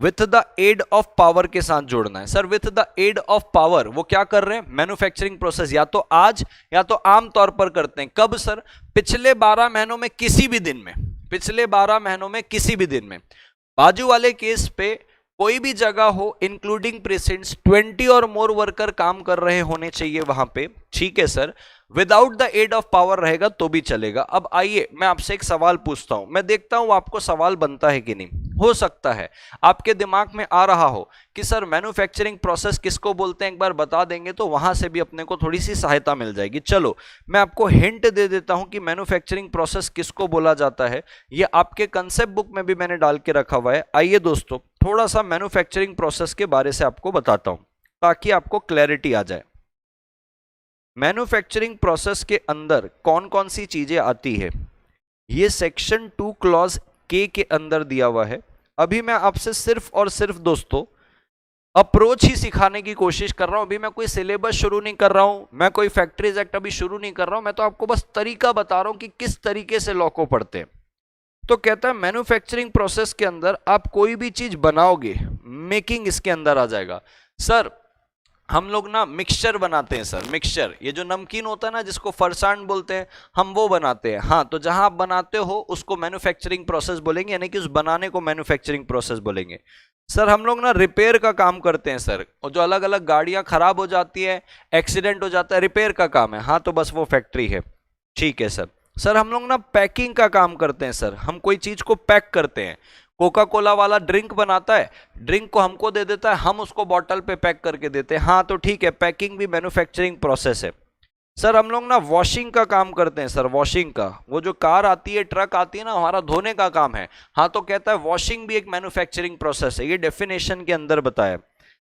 With the aid of power के साथ जोड़ना है। Sir with the aid of power वो क्या कर रहे हैं? मैन्युफैक्चरिंग प्रोसेस या तो आज या तो आम तौर पर करते हैं। कब सर? पिछले 12 महीनों में किसी भी दिन में, पिछले 12 महीनों में किसी भी दिन में। बाजू वाले केस पे कोई भी जगह हो इंक्लूडिंग प्रेसिडेंट्स, 20 और मोर वर्कर काम कर रहे होने चाहिए वहां पे। ठीक है sir, without the aid of power रहेगा तो भी चलेगा। अब आइए मैं आपसे एक सवाल पूछता हूं, मैं देखता हूं आपको सवाल बनता है कि नहीं। हो सकता है आपके दिमाग में आ रहा हो कि सर मैन्युफैक्चरिंग प्रोसेस किसको बोलते हैं, एक बार बता देंगे तो वहां से भी अपने को थोड़ी सी सहायता मिल जाएगी। चलो मैं आपको हिंट दे देता हूं कि मैन्युफैक्चरिंग प्रोसेस किसको बोला जाता है। ये आपके कंसेप्ट बुक में भी मैंने डाल के रखा हुआ है। आइए दोस्तों थोड़ा सा मैन्युफैक्चरिंग प्रोसेस के बारे से आपको बताता हूं ताकि आपको क्लैरिटी आ जाए। मैन्युफैक्चरिंग प्रोसेस के अंदर कौन कौन सी चीजें आती है, ये सेक्शन 2 क्लॉज के अंदर दिया हुआ है। अभी मैं आपसे सिर्फ और सिर्फ दोस्तों अप्रोच ही सिखाने की कोशिश कर रहा हूं। अभी मैं कोई सिलेबस शुरू नहीं कर रहा हूं, मैं कोई फैक्ट्रीज एक्ट अभी शुरू नहीं कर रहा हूं, मैं तो आपको बस तरीका बता रहा हूं कि किस तरीके से लॉ को पढ़ते हैं। तो कहता है मैन्युफैक्चरिंग प्रोसेस के अंदर आप कोई भी चीज बनाओगे, मेकिंग इसके अंदर आ जाएगा। सर हम लोग ना मिक्सचर बनाते हैं सर, मिक्सचर, ये जो नमकीन होता है ना जिसको फरसान बोलते हैं, हम वो बनाते हैं। हाँ, तो जहां आप बनाते हो उसको मैन्युफैक्चरिंग प्रोसेस बोलेंगे, यानी कि उस बनाने को मैन्युफैक्चरिंग प्रोसेस बोलेंगे। सर हम लोग ना रिपेयर का काम करते हैं सर, और जो अलग अलग गाड़ियां खराब हो जाती है, एक्सीडेंट हो जाता है, रिपेयर का काम है। हाँ तो बस वो फैक्ट्री है। ठीक है सर। सर हम लोग ना पैकिंग का काम करते हैं सर, हम कोई चीज को पैक करते हैं। कोका कोला वाला ड्रिंक बनाता है, ड्रिंक को हमको दे देता है, हम उसको बॉटल पे पैक करके देते हैं। हाँ तो ठीक है, पैकिंग भी मैन्युफैक्चरिंग प्रोसेस है। सर हम लोग ना वॉशिंग का काम करते हैं सर, वॉशिंग का, वो जो कार आती है, ट्रक आती है ना, हमारा धोने का काम है। हाँ तो कहता है वॉशिंग भी एक मैन्युफैक्चरिंग प्रोसेस है, ये डेफिनेशन के अंदर बताया।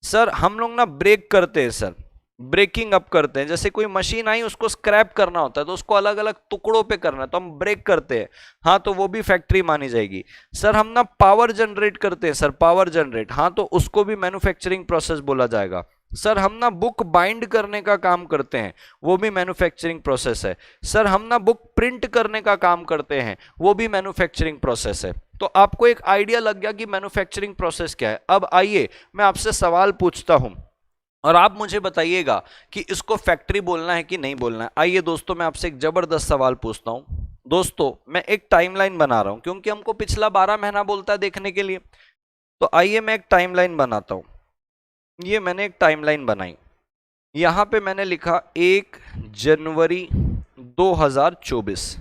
सर हम लोग ना ब्रेक करते हैं सर, ब्रेकिंग अप करते हैं। जैसे कोई मशीन आई, उसको स्क्रैप करना होता है तो उसको अलग अलग टुकड़ों पे करना है, तो हम ब्रेक करते हैं। हाँ तो वो भी फैक्ट्री मानी जाएगी। सर हम ना पावर जनरेट करते हैं सर, पावर जनरेट, हाँ तो उसको भी मैन्युफैक्चरिंग प्रोसेस बोला जाएगा। सर हम ना बुक बाइंड करने का काम करते हैं, वो भी मैन्युफैक्चरिंग प्रोसेस है। सर हम ना बुक प्रिंट करने का काम करते हैं, वो भी मैन्युफैक्चरिंग प्रोसेस है। तो आपको एक आइडिया लग गया कि मैन्युफैक्चरिंग प्रोसेस क्या है। अब आइए मैं आपसे सवाल पूछता हूं और आप मुझे बताइएगा कि इसको फैक्ट्री बोलना है कि नहीं बोलना है। आइए दोस्तों, मैं आपसे एक जबरदस्त सवाल पूछता हूं। दोस्तों मैं एक टाइमलाइन बना रहा हूं, क्योंकि हमको पिछला 12 महीना बोलता है देखने के लिए। तो आइए मैं एक टाइमलाइन बनाता हूं। ये मैंने एक टाइमलाइन बनाई, यहां पे मैंने लिखा 1 जनवरी 2024,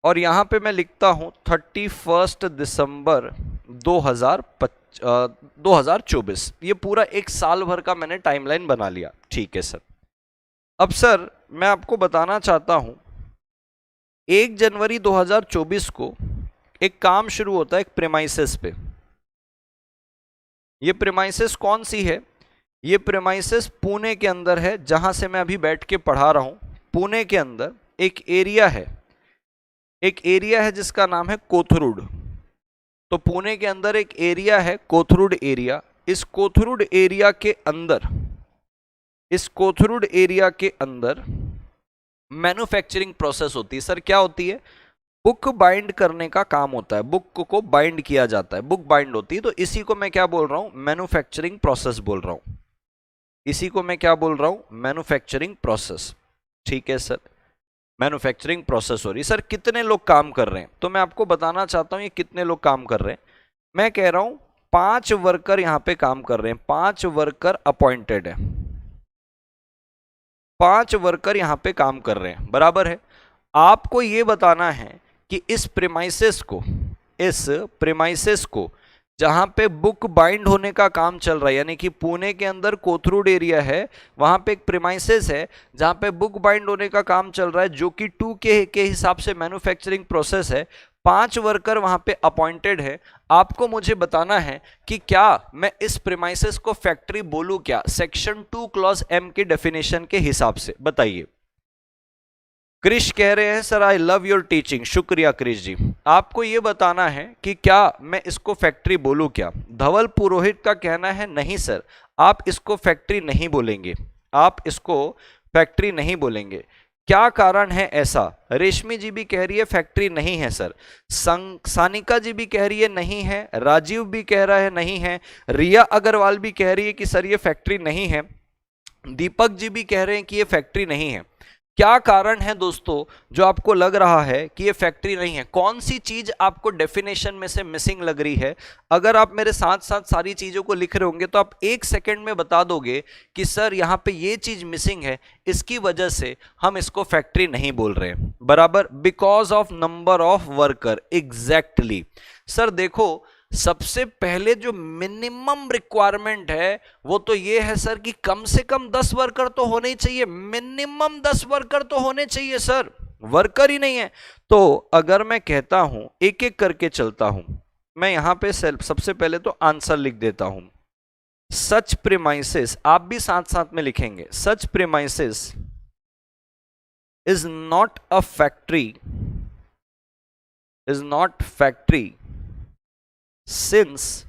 और यहां पे मैं लिखता हूं 31 दिसंबर 2024। ये पूरा एक साल भर का मैंने टाइमलाइन बना लिया। ठीक है सर। अब सर मैं आपको बताना चाहता हूं, 1 जनवरी 2024 को एक काम शुरू होता है एक प्रेमाइसेस पे। ये प्रेमाइसेस कौन सी है? ये प्रेमाइसेस पुणे के अंदर है, जहां से मैं अभी बैठ के पढ़ा रहा हूं। पुणे के अंदर एक एरिया है, एक एरिया है जिसका नाम है कोथरूड। तो पुणे के अंदर एक एरिया है कोथरूड एरिया। इस कोथरूड एरिया के अंदर, इस कोथरूड एरिया के अंदर मैन्युफैक्चरिंग प्रोसेस होती है। सर क्या होती है? बुक बाइंड करने का काम होता है, बुक को बाइंड किया जाता है, बुक बाइंड होती है। तो इसी को मैं क्या बोल रहा हूं? मैन्युफैक्चरिंग प्रोसेस बोल रहा हूं। इसी को मैं क्या बोल रहा हूं? Manufacturing process. ठीक है सर, मैन्युफैक्चरिंग प्रोसेस हो रही। सर कितने लोग काम कर रहे हैं? तो मैं आपको बताना चाहता हूं ये कितने लोग काम कर रहे हैं। मैं कह रहा हूं 5 वर्कर यहां पे काम कर रहे हैं, 5 वर्कर अपॉइंटेड है, 5 वर्कर यहां पे काम कर रहे हैं, बराबर है। आपको ये बताना है कि इस प्रेमाइसेस को, इस प्रेमाइसेस को जहां पे बुक बाइंड होने का काम चल रहा है, यानी कि पुणे के अंदर कोथरूड एरिया है, वहां पे एक प्रेमाइसेस है जहां पे बुक बाइंड होने का काम चल रहा है, जो कि 2K के हिसाब से मैन्युफैक्चरिंग प्रोसेस है। 5 वर्कर वहां पे अपॉइंटेड है। आपको मुझे बताना है कि क्या मैं इस प्रेमाइसेस को फैक्ट्री बोलूं क्या, सेक्शन 2 क्लॉज M के डेफिनेशन के हिसाब से? बताइए। क्रिश कह रहे हैं sir I love your teaching. शुक्रिया क्रिश जी। आपको यह बताना है कि क्या मैं इसको फैक्ट्री बोलूं क्या? धवल पुरोहित का कहना है नहीं सर, आप इसको फैक्ट्री नहीं बोलेंगे, आप इसको फैक्ट्री नहीं बोलेंगे। क्या कारण है ऐसा? रेशमी जी भी कह रही है फैक्ट्री नहीं है सर, सानिका जी भी कह रही है नहीं है, राजीव भी कह रहा है नहीं है, रिया अग्रवाल भी कह रही है कि सर ये फैक्ट्री नहीं है, दीपक जी भी कह रहे हैं कि ये फैक्ट्री नहीं है। क्या कारण है दोस्तों जो आपको लग रहा है कि ये फैक्ट्री नहीं है? कौन सी चीज आपको डेफिनेशन में से मिसिंग लग रही है? अगर आप मेरे साथ साथ सारी चीजों को लिख रहे होंगे तो आप 1 सेकंड में बता दोगे कि सर यहां पे ये चीज मिसिंग है, इसकी वजह से हम इसको फैक्ट्री नहीं बोल रहे हैं, बराबर। Because of number of worker, exactly. Sir देखो, सबसे पहले जो मिनिमम रिक्वायरमेंट है वो तो ये है सर कि कम से कम 10 वर्कर तो होने ही चाहिए, मिनिमम 10 वर्कर तो होने चाहिए सर, वर्कर ही नहीं है। तो अगर मैं कहता हूं, एक एक करके चलता हूं, मैं यहां पे सबसे पहले तो आंसर लिख देता हूं। सच प्रीमाइसेस, आप भी साथ साथ में लिखेंगे, such premises is not a factory, is not factory since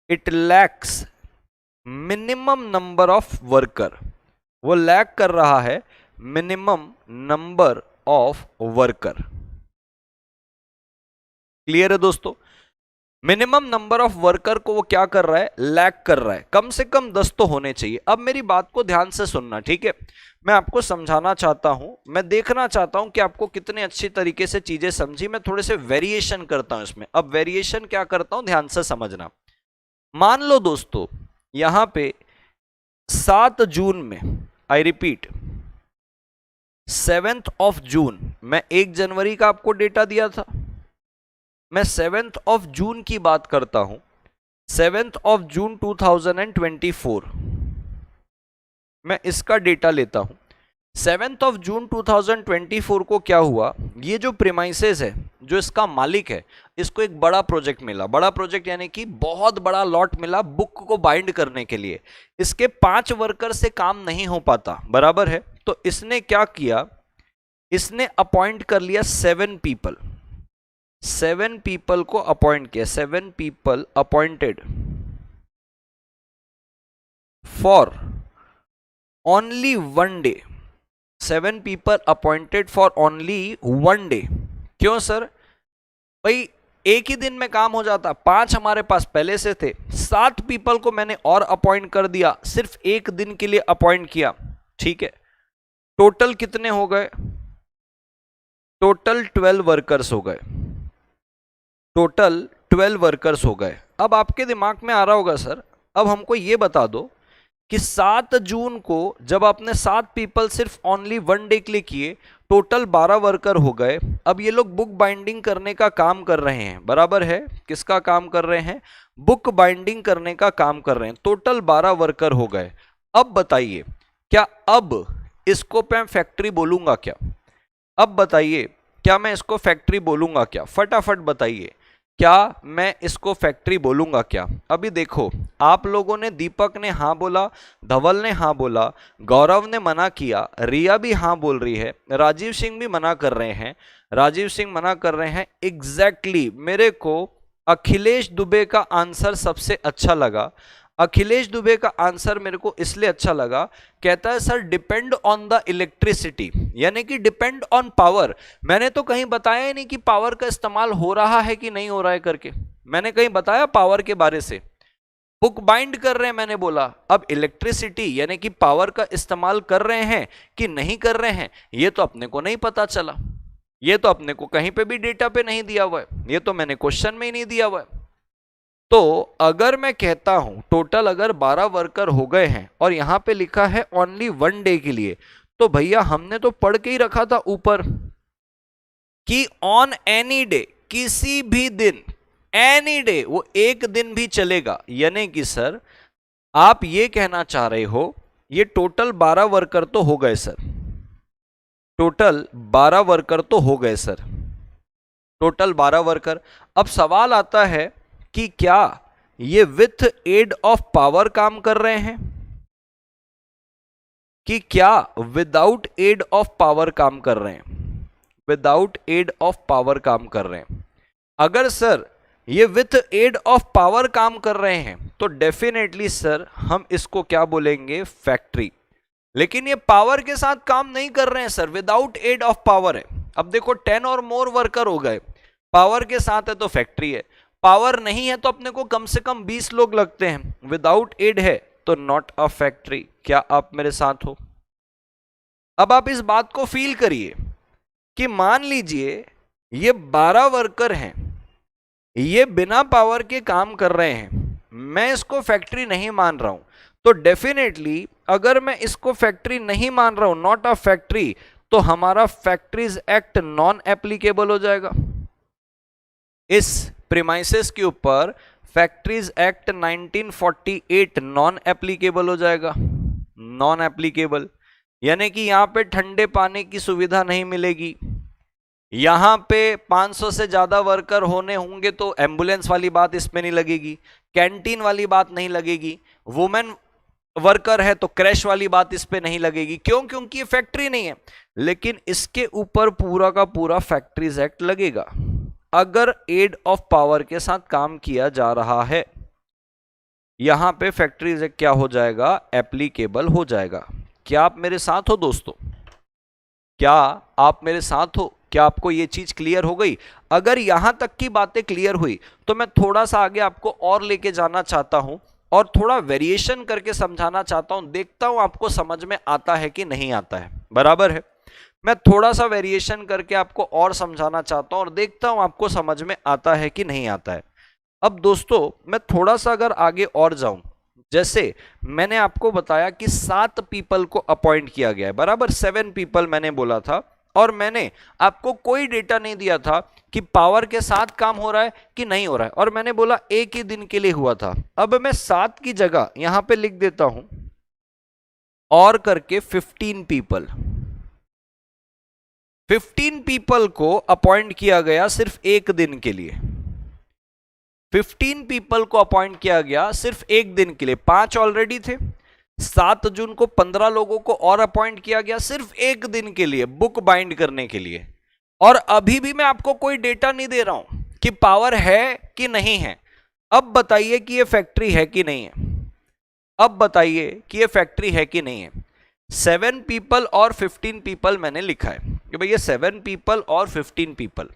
it lacks minimum number of worker, वो लैक कर रहा है minimum number of worker. Clear है दोस्तों? मिनिमम नंबर ऑफ वर्कर को वो क्या कर रहा है, लैक कर रहा है, कम से कम 10 तो होने चाहिए। अब मेरी बात को ध्यान से सुनना, ठीक है, मैं आपको समझाना चाहता हूं, मैं देखना चाहता हूं कि आपको कितने अच्छी तरीके से चीजें समझी। मैं थोड़े से वेरिएशन करता हूं इसमें। अब वेरिएशन क्या करता हूं, ध्यान से समझना। मान लो दोस्तों यहां पे 7 जून में, I repeat 7th of June, मैं 1 जनवरी का आपको डेटा दिया था, मैं 7th ऑफ जून की बात करता हूं, 7th ऑफ जून 2024 मैं इसका डेटा लेता हूं। 7th ऑफ जून 2024 को क्या हुआ, ये जो प्रीमाइसेस है, जो इसका मालिक है, इसको एक बड़ा प्रोजेक्ट मिला। बड़ा प्रोजेक्ट यानी कि बहुत बड़ा लॉट मिला बुक को बाइंड करने के लिए। इसके 5 वर्कर से काम नहीं हो पाता, बराबर है। तो इसने क्या किया, इसने अपॉइंट कर लिया 7 पीपल, 7 पीपल को अपॉइंट किया, 7 people appointed for only 1 day, 7 people appointed for only 1 day. क्यों सर, भाई एक ही दिन में काम हो जाता, 5 हमारे पास पहले से थे, 7 पीपल को मैंने और अपॉइंट कर दिया, सिर्फ एक दिन के लिए अपॉइंट किया, ठीक है। टोटल कितने हो गए, टोटल 12 वर्कर्स हो गए, टोटल 12 वर्कर्स हो गए। अब आपके दिमाग में आ रहा होगा सर, अब हमको ये बता दो कि 7 जून को जब आपने 7 पीपल सिर्फ ओनली 1 डे के लिए किए, टोटल 12 वर्कर हो गए। अब ये लोग बुक बाइंडिंग करने का काम कर रहे हैं, बराबर है, किसका काम कर रहे हैं, बुक बाइंडिंग करने का काम कर रहे हैं। टोटल 12 वर्कर हो गए। अब बताइए क्या अब इसको मैं फैक्ट्री बोलूंगा क्या, अब बताइए क्या मैं इसको फैक्ट्री बोलूंगा क्या, फटाफट बताइए क्या मैं इसको फैक्ट्री बोलूंगा क्या। अभी देखो, आप लोगों ने, दीपक ने हाँ बोला, धवल ने हाँ बोला, गौरव ने मना किया, रिया भी हाँ बोल रही है, राजीव सिंह भी मना कर रहे हैं, राजीव सिंह मना कर रहे हैं। एग्जैक्टली मेरे को अखिलेश दुबे का आंसर सबसे अच्छा लगा। अखिलेश दुबे का आंसर मेरे को इसलिए अच्छा लगा, कहता है sir depend on the electricity, यानी कि डिपेंड ऑन पावर। मैंने तो कहीं बताया ही नहीं कि पावर का इस्तेमाल हो रहा है कि नहीं हो रहा है करके, मैंने कहीं बताया पावर के बारे से। बुक बाइंड कर रहे हैं मैंने बोला, अब इलेक्ट्रिसिटी यानी कि पावर का इस्तेमाल कर रहे हैं कि नहीं कर रहे हैं, ये तो अपने को नहीं पता चला, ये तो अपने को कहीं पे भी डेटा पे नहीं दिया हुआ है, ये तो मैंने क्वेश्चन में ही नहीं दिया हुआ है। तो अगर मैं कहता हूं टोटल अगर 12 वर्कर हो गए हैं और यहां पे लिखा है ओनली 1 डे के लिए, तो भैया हमने तो पढ़ के ही रखा था ऊपर कि ऑन एनी डे, किसी भी दिन, एनी डे, वो एक दिन भी चलेगा। यानी कि सर आप ये कहना चाह रहे हो ये टोटल 12 वर्कर तो हो गए सर, टोटल 12 वर्कर तो हो गए सर, टोटल 12 वर्कर। अब सवाल आता है कि क्या ये विथ एड ऑफ पावर काम कर रहे हैं कि क्या विदाउट एड ऑफ पावर काम कर रहे हैं, विदाउट एड ऑफ पावर काम कर रहे हैं। अगर सर ये विथ एड ऑफ पावर काम कर रहे हैं तो डेफिनेटली सर हम इसको क्या बोलेंगे, फैक्ट्री। लेकिन ये पावर के साथ काम नहीं कर रहे हैं sir, without aid of power है। अब देखो 10 और मोर वर्कर हो गए, पावर के साथ है तो फैक्ट्री है, पावर नहीं है तो अपने को कम से कम 20 लोग लगते हैं, विदाउट एड है तो नॉट अ फैक्ट्री। क्या आप मेरे साथ हो? अब आप इस बात को फील करिए कि मान लीजिए ये 12 वर्कर हैं, ये बिना पावर के काम कर रहे हैं, मैं इसको फैक्ट्री नहीं मान रहा हूं, तो डेफिनेटली अगर मैं इसको फैक्ट्री नहीं मान रहा हूं, नॉट अ फैक्ट्री, तो हमारा फैक्ट्रीज एक्ट नॉन एप्लीकेबल हो जाएगा। इस प्रीमाइसेस के ऊपर फैक्ट्रीज एक्ट 1948 नॉन एप्लीकेबल हो जाएगा, नॉन एप्लीकेबल। यानी कि यहां पे ठंडे पानी की सुविधा नहीं मिलेगी, यहां पे 500 से ज्यादा वर्कर होने होंगे तो एम्बुलेंस वाली बात इसमें नहीं लगेगी, कैंटीन वाली बात नहीं लगेगी, वुमेन वर्कर है तो क्रैश वाली बात इस पे नहीं लगेगी। क्यों? क्योंकि ये फैक्ट्री नहीं है। लेकिन इसके ऊपर पूरा का पूरा फैक्ट्रीज एक्ट लगेगा अगर एड ऑफ पावर के साथ काम किया जा रहा है। यहां पे फैक्ट्रीज एक्ट क्या हो जाएगा, एप्लीकेबल हो जाएगा। क्या आप मेरे साथ हो दोस्तों? क्या आप मेरे साथ हो? क्या आपको ये चीज क्लियर हो गई? अगर यहां तक की बातें क्लियर हुई तो मैं थोड़ा सा आगे आपको और लेके जाना चाहता हूं और थोड़ा वेरिएशन करके समझाना चाहता हूं, देखता हूं आपको समझ में आता है कि नहीं आता है। बराबर है? मैं थोड़ा सा वेरिएशन करके आपको और समझाना चाहता हूं और देखता हूं आपको समझ में आता है कि नहीं आता है। अब दोस्तों मैं थोड़ा सा अगर आगे और जाऊं, जैसे मैंने आपको बताया कि 7 पीपल को अपॉइंट किया गया है, बराबर 7 पीपल मैंने बोला था, और मैंने आपको कोई डेटा नहीं दिया था कि पावर के साथ काम हो रहा है कि नहीं हो रहा है, और मैंने बोला एक ही दिन के लिए हुआ था। अब मैं 7 की जगह यहां पे लिख देता हूं और करके 15 पीपल। 15 पीपल को अपॉइंट किया गया सिर्फ एक दिन के लिए। 15 पीपल को अपॉइंट किया गया सिर्फ एक दिन के लिए। 5 ऑलरेडी थे, 7 जून को 15 लोगों को और अपॉइंट किया गया सिर्फ एक दिन के लिए, बुक बाइंड करने के लिए। और अभी भी मैं आपको कोई डेटा नहीं दे रहा हूं कि पावर है कि नहीं है। अब बताइए कि ये फैक्ट्री है कि नहीं है। अब बताइए कि ये फैक्ट्री है कि नहीं है। 7 पीपल और 15 पीपल मैंने लिखा है कि भैया 7 पीपल और 15 पीपल,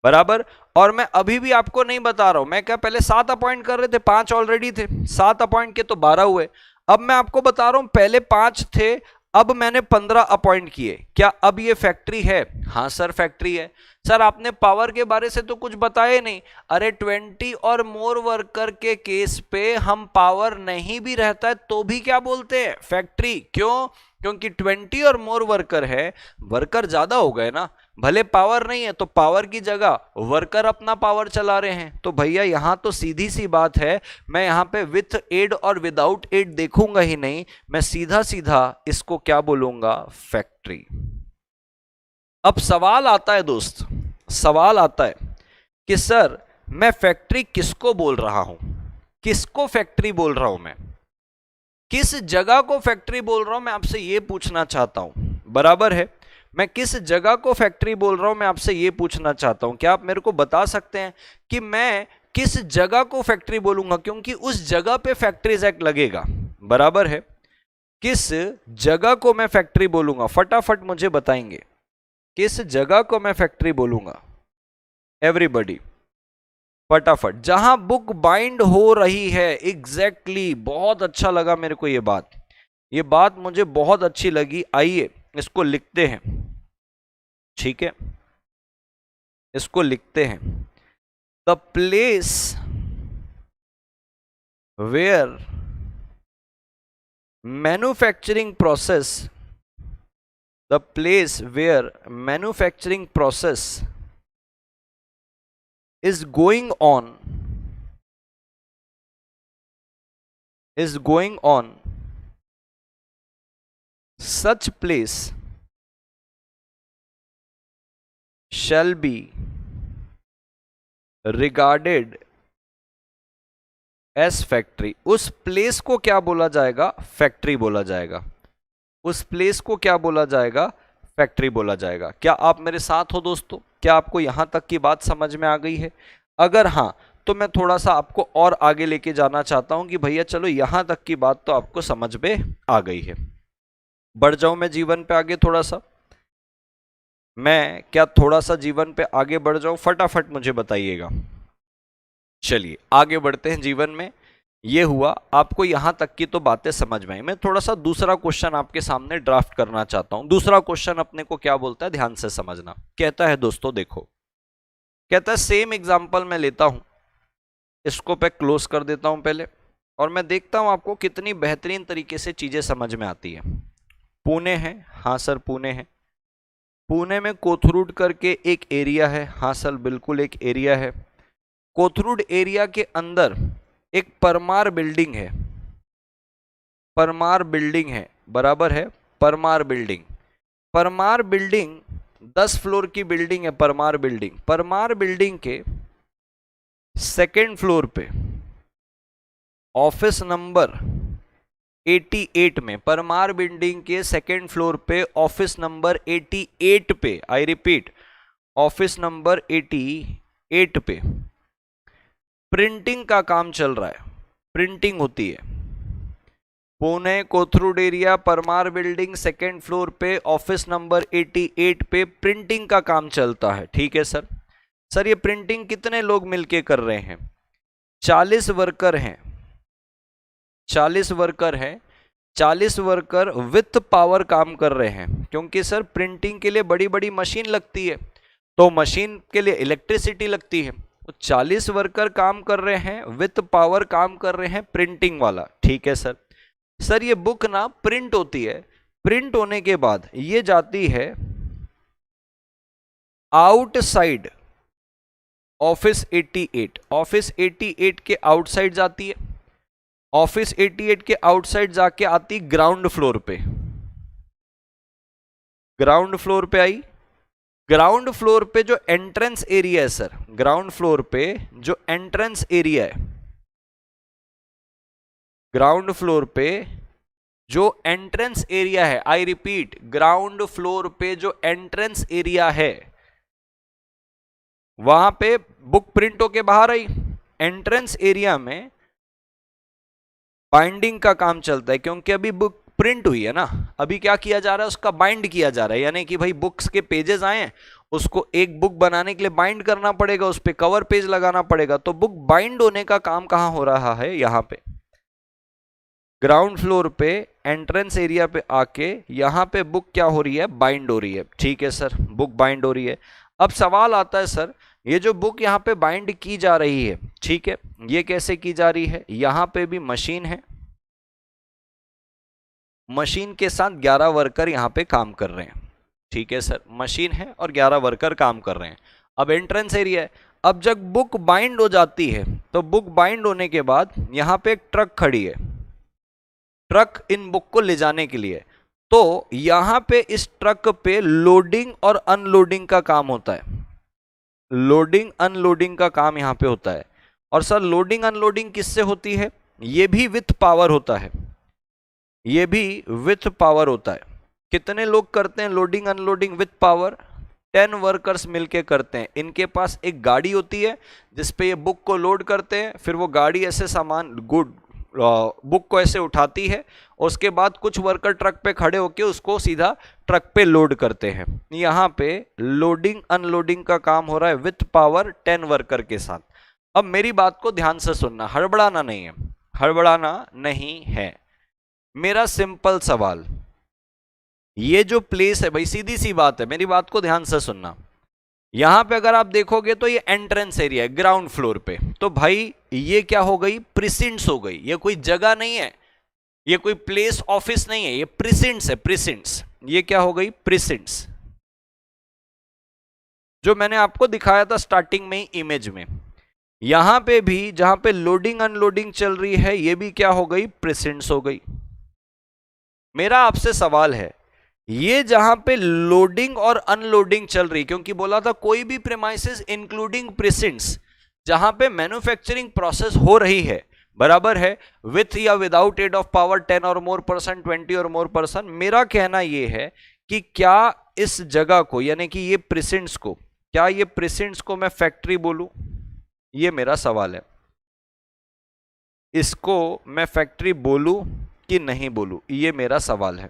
बराबर। और मैं अभी भी आपको नहीं बता रहा हूं, मैं क्या पहले 7 अपॉइंट कर रहे थे, 5 ऑलरेडी थे, 7 अपॉइंट के तो 12 हुए। अब मैं आपको बता रहा हूं पहले 5 थे, अब मैंने 15 अपॉइंट किए। क्या अब ये फैक्ट्री है? हाँ सर फैक्ट्री है। सर आपने पावर के बारे से तो कुछ बताया नहीं। अरे 20 और मोर वर्कर के केस पे हम पावर नहीं भी रहता है तो भी क्या बोलते हैं? फैक्ट्री। क्यों? क्योंकि 20 और मोर वर्कर है, वर्कर ज्यादा हो गए ना, भले पावर नहीं है तो पावर की जगह वर्कर अपना पावर चला रहे हैं। तो भैया यहां तो सीधी सी बात है, मैं यहां पे विथ एड और विदाउट एड देखूंगा ही नहीं, मैं सीधा सीधा इसको क्या बोलूंगा? फैक्ट्री। अब सवाल आता है दोस्त, सवाल आता है कि सर मैं फैक्ट्री किसको बोल रहा हूं? किसको फैक्ट्री बोल रहा हूं मैं? किस जगह को फैक्ट्री बोल रहा हूं? मैं आपसे यह पूछना चाहता हूं, बराबर है? मैं किस जगह को फैक्ट्री बोल रहा हूं, मैं आपसे यह पूछना चाहता हूं। क्या आप मेरे को बता सकते हैं कि मैं किस जगह को फैक्ट्री बोलूंगा? क्योंकि उस जगह पे फैक्ट्रीज एक्ट लगेगा, बराबर है? किस जगह को मैं फैक्ट्री बोलूंगा? फटाफट मुझे बताएंगे किस जगह को मैं फैक्ट्री बोलूंगा? एवरीबॉडी फटाफट। जहां बुक बाइंड हो रही है, एग्जैक्टली। बहुत अच्छा लगा मेरे को ये बात मुझे बहुत अच्छी लगी। आइए इसको लिखते हैं, ठीक है? इसको लिखते हैं। The place where manufacturing process, the place where manufacturing process is going on, such place shall be regarded as factory। उस प्लेस को क्या बोला जाएगा? फैक्ट्री बोला जाएगा। उस प्लेस को क्या बोला जाएगा? फैक्ट्री बोला जाएगा। क्या आप मेरे साथ हो दोस्तों? क्या आपको यहां तक की बात समझ में आ गई है? अगर हां तो मैं थोड़ा सा आपको और आगे लेके जाना चाहता हूं कि भैया चलो यहां तक की बात तो आपको समझ में आ गई है। बढ़ जाऊं मैं जीवन पे आगे थोड़ा सा? मैं क्या थोड़ा सा जीवन पे आगे बढ़ जाऊं? फटाफट मुझे बताइएगा। चलिए आगे बढ़ते हैं जीवन में। ये हुआ, आपको यहां तक की तो बातें समझ में आई। मैं थोड़ा सा दूसरा क्वेश्चन आपके सामने ड्राफ्ट करना चाहता हूं। दूसरा क्वेश्चन अपने को क्या बोलता है, ध्यान से समझना। कहता है दोस्तों देखो, कहता है सेम एग्जांपल मैं लेता हूं, इसको पे क्लोज कर देता हूं पहले, और मैं देखता हूं आपको कितनी बेहतरीन तरीके से चीजें समझ में आती है। पुणे है, हाँ सर पुणे है। पुणे में कोथरूड करके एक एरिया है, हाँ सर बिल्कुल एक एरिया है। कोथरूड एरिया के अंदर एक परमार बिल्डिंग है, परमार बिल्डिंग है, बराबर है? Parmar building, Parmar building 10 floor की बिल्डिंग है। परमार बिल्डिंग, परमार बिल्डिंग के सेकेंड फ्लोर पे ऑफिस नंबर 88 में, परमार बिल्डिंग के सेकेंड फ्लोर पे ऑफिस नंबर 88 पे, आई रिपीट ऑफिस नंबर 88 पे प्रिंटिंग का काम चल रहा है। प्रिंटिंग होती है, Pune Kothrud area, Parmar building, second floor पे, ऑफिस नंबर 88 पे प्रिंटिंग का काम चलता है। ठीक है सर। सर ये प्रिंटिंग कितने लोग मिलके कर रहे हैं? 40 वर्कर हैं। 40 वर्कर हैं। 40 वर्कर विथ पावर काम कर रहे हैं, क्योंकि सर प्रिंटिंग के लिए बड़ी बड़ी मशीन लगती है, तो मशीन के लिए इलेक्ट्रिसिटी लगती है। तो 40 वर्कर काम कर रहे हैं, विथ पावर काम कर रहे हैं, प्रिंटिंग वाला। ठीक है सर। सर ये बुक ना प्रिंट होती है, प्रिंट होने के बाद ये जाती है आउटसाइड ऑफिस 88। ऑफिस 88 के आउटसाइड जाती है। ऑफिस 88 के आउटसाइड जाके आती ग्राउंड फ्लोर पे। ग्राउंड फ्लोर पे आई। ग्राउंड फ्लोर पे जो एंट्रेंस एरिया है सर, ग्राउंड फ्लोर पे जो एंट्रेंस एरिया है, ग्राउंड फ्लोर पे जो एंट्रेंस एरिया है, आई रिपीट, ग्राउंड फ्लोर पे जो एंट्रेंस एरिया है, वहां पे बुक प्रिंट होके बाहर आई। एंट्रेंस एरिया में बाइंडिंग का काम चलता है, क्योंकि अभी बुक प्रिंट हुई है ना, अभी क्या किया जा रहा है, उसका बाइंड किया जा रहा है। यानी कि भाई बुक्स के पेजेस आए हैं, उसको एक बुक बनाने के लिए बाइंड करना पड़ेगा, उस पर कवर पेज लगाना पड़ेगा। तो बुक बाइंड होने का काम कहां हो रहा है? यहां पे ग्राउंड फ्लोर पे एंट्रेंस एरिया पे आके यहां पे बुक क्या हो रही है? बाइंड हो रही है। ठीक है सर, बुक बाइंड हो रही है। अब सवाल आता है सर, ये जो बुक यहाँ पे बाइंड की जा रही है, ठीक है, ये कैसे की जा रही है? यहां पे भी मशीन है, मशीन के साथ 11 वर्कर यहां पे काम कर रहे हैं। ठीक है सर, मशीन है और 11 वर्कर काम कर रहे हैं। अब एंट्रेंस एरिया है। अब जब बुक बाइंड हो जाती है, तो बुक बाइंड होने के बाद यहां पे एक ट्रक खड़ी है, ट्रक इन बुक को ले जाने के लिए। तो यहां पे इस ट्रक पे लोडिंग और अनलोडिंग का काम होता है। लोडिंग अनलोडिंग का काम यहां पे होता है। और सर लोडिंग अनलोडिंग किससे होती है? ये भी विथ पावर होता है, ये भी विथ पावर होता है। कितने लोग करते हैं loading unloading with power? 10 workers मिलके करते हैं। इनके पास एक गाड़ी होती है जिसपे ये बुक को लोड करते हैं, फिर वो गाड़ी ऐसे सामान बुक को ऐसे उठाती है, उसके बाद कुछ वर्कर ट्रक पे खड़े होके उसको सीधा ट्रक पे लोड करते हैं। यहाँ पे लोडिंग अनलोडिंग का काम हो रहा है विथ पावर 10 वर्कर के साथ। अब मेरी बात को ध्यान से सुनना, हड़बड़ाना नहीं है, हड़बड़ाना नहीं है। मेरा सिंपल सवाल, ये जो प्लेस है भाई, सीधी सी बात है, मेरी बात को ध्यान से सुनना। यहां पे अगर आप देखोगे तो ये एंट्रेंस एरिया है ग्राउंड फ्लोर पे, तो भाई ये क्या हो गई? प्रिसिंट्स हो गई। ये कोई जगह नहीं है, ये कोई प्लेस ऑफिस नहीं है, ये प्रिसिंट्स है, प्रिसिंट्स। ये क्या हो गई? प्रिसिंट्स, जो मैंने आपको दिखाया था स्टार्टिंग में ही इमेज में। यहां पे भी जहां पे लोडिंग अनलोडिंग चल रही है, ये भी क्या हो गई? प्रिसिंट्स हो गई। मेरा आपसे सवाल है, ये जहां पे लोडिंग और अनलोडिंग चल रही, क्योंकि बोला था कोई भी प्रीमाइसेस इंक्लूडिंग प्रिसिंट्स जहां पे मैन्युफैक्चरिंग प्रोसेस हो रही है, बराबर है, विथ या विदाउट एड ऑफ पावर 10 और मोर पर्सन, 20 और मोर पर्सन। मेरा कहना यह है कि क्या इस जगह को, यानी कि ये प्रिसिंट्स को, क्या ये प्रिसिंट्स को मैं फैक्ट्री बोलूं? ये मेरा सवाल है। इसको मैं फैक्ट्री बोलूं कि नहीं बोलूं, ये मेरा सवाल है।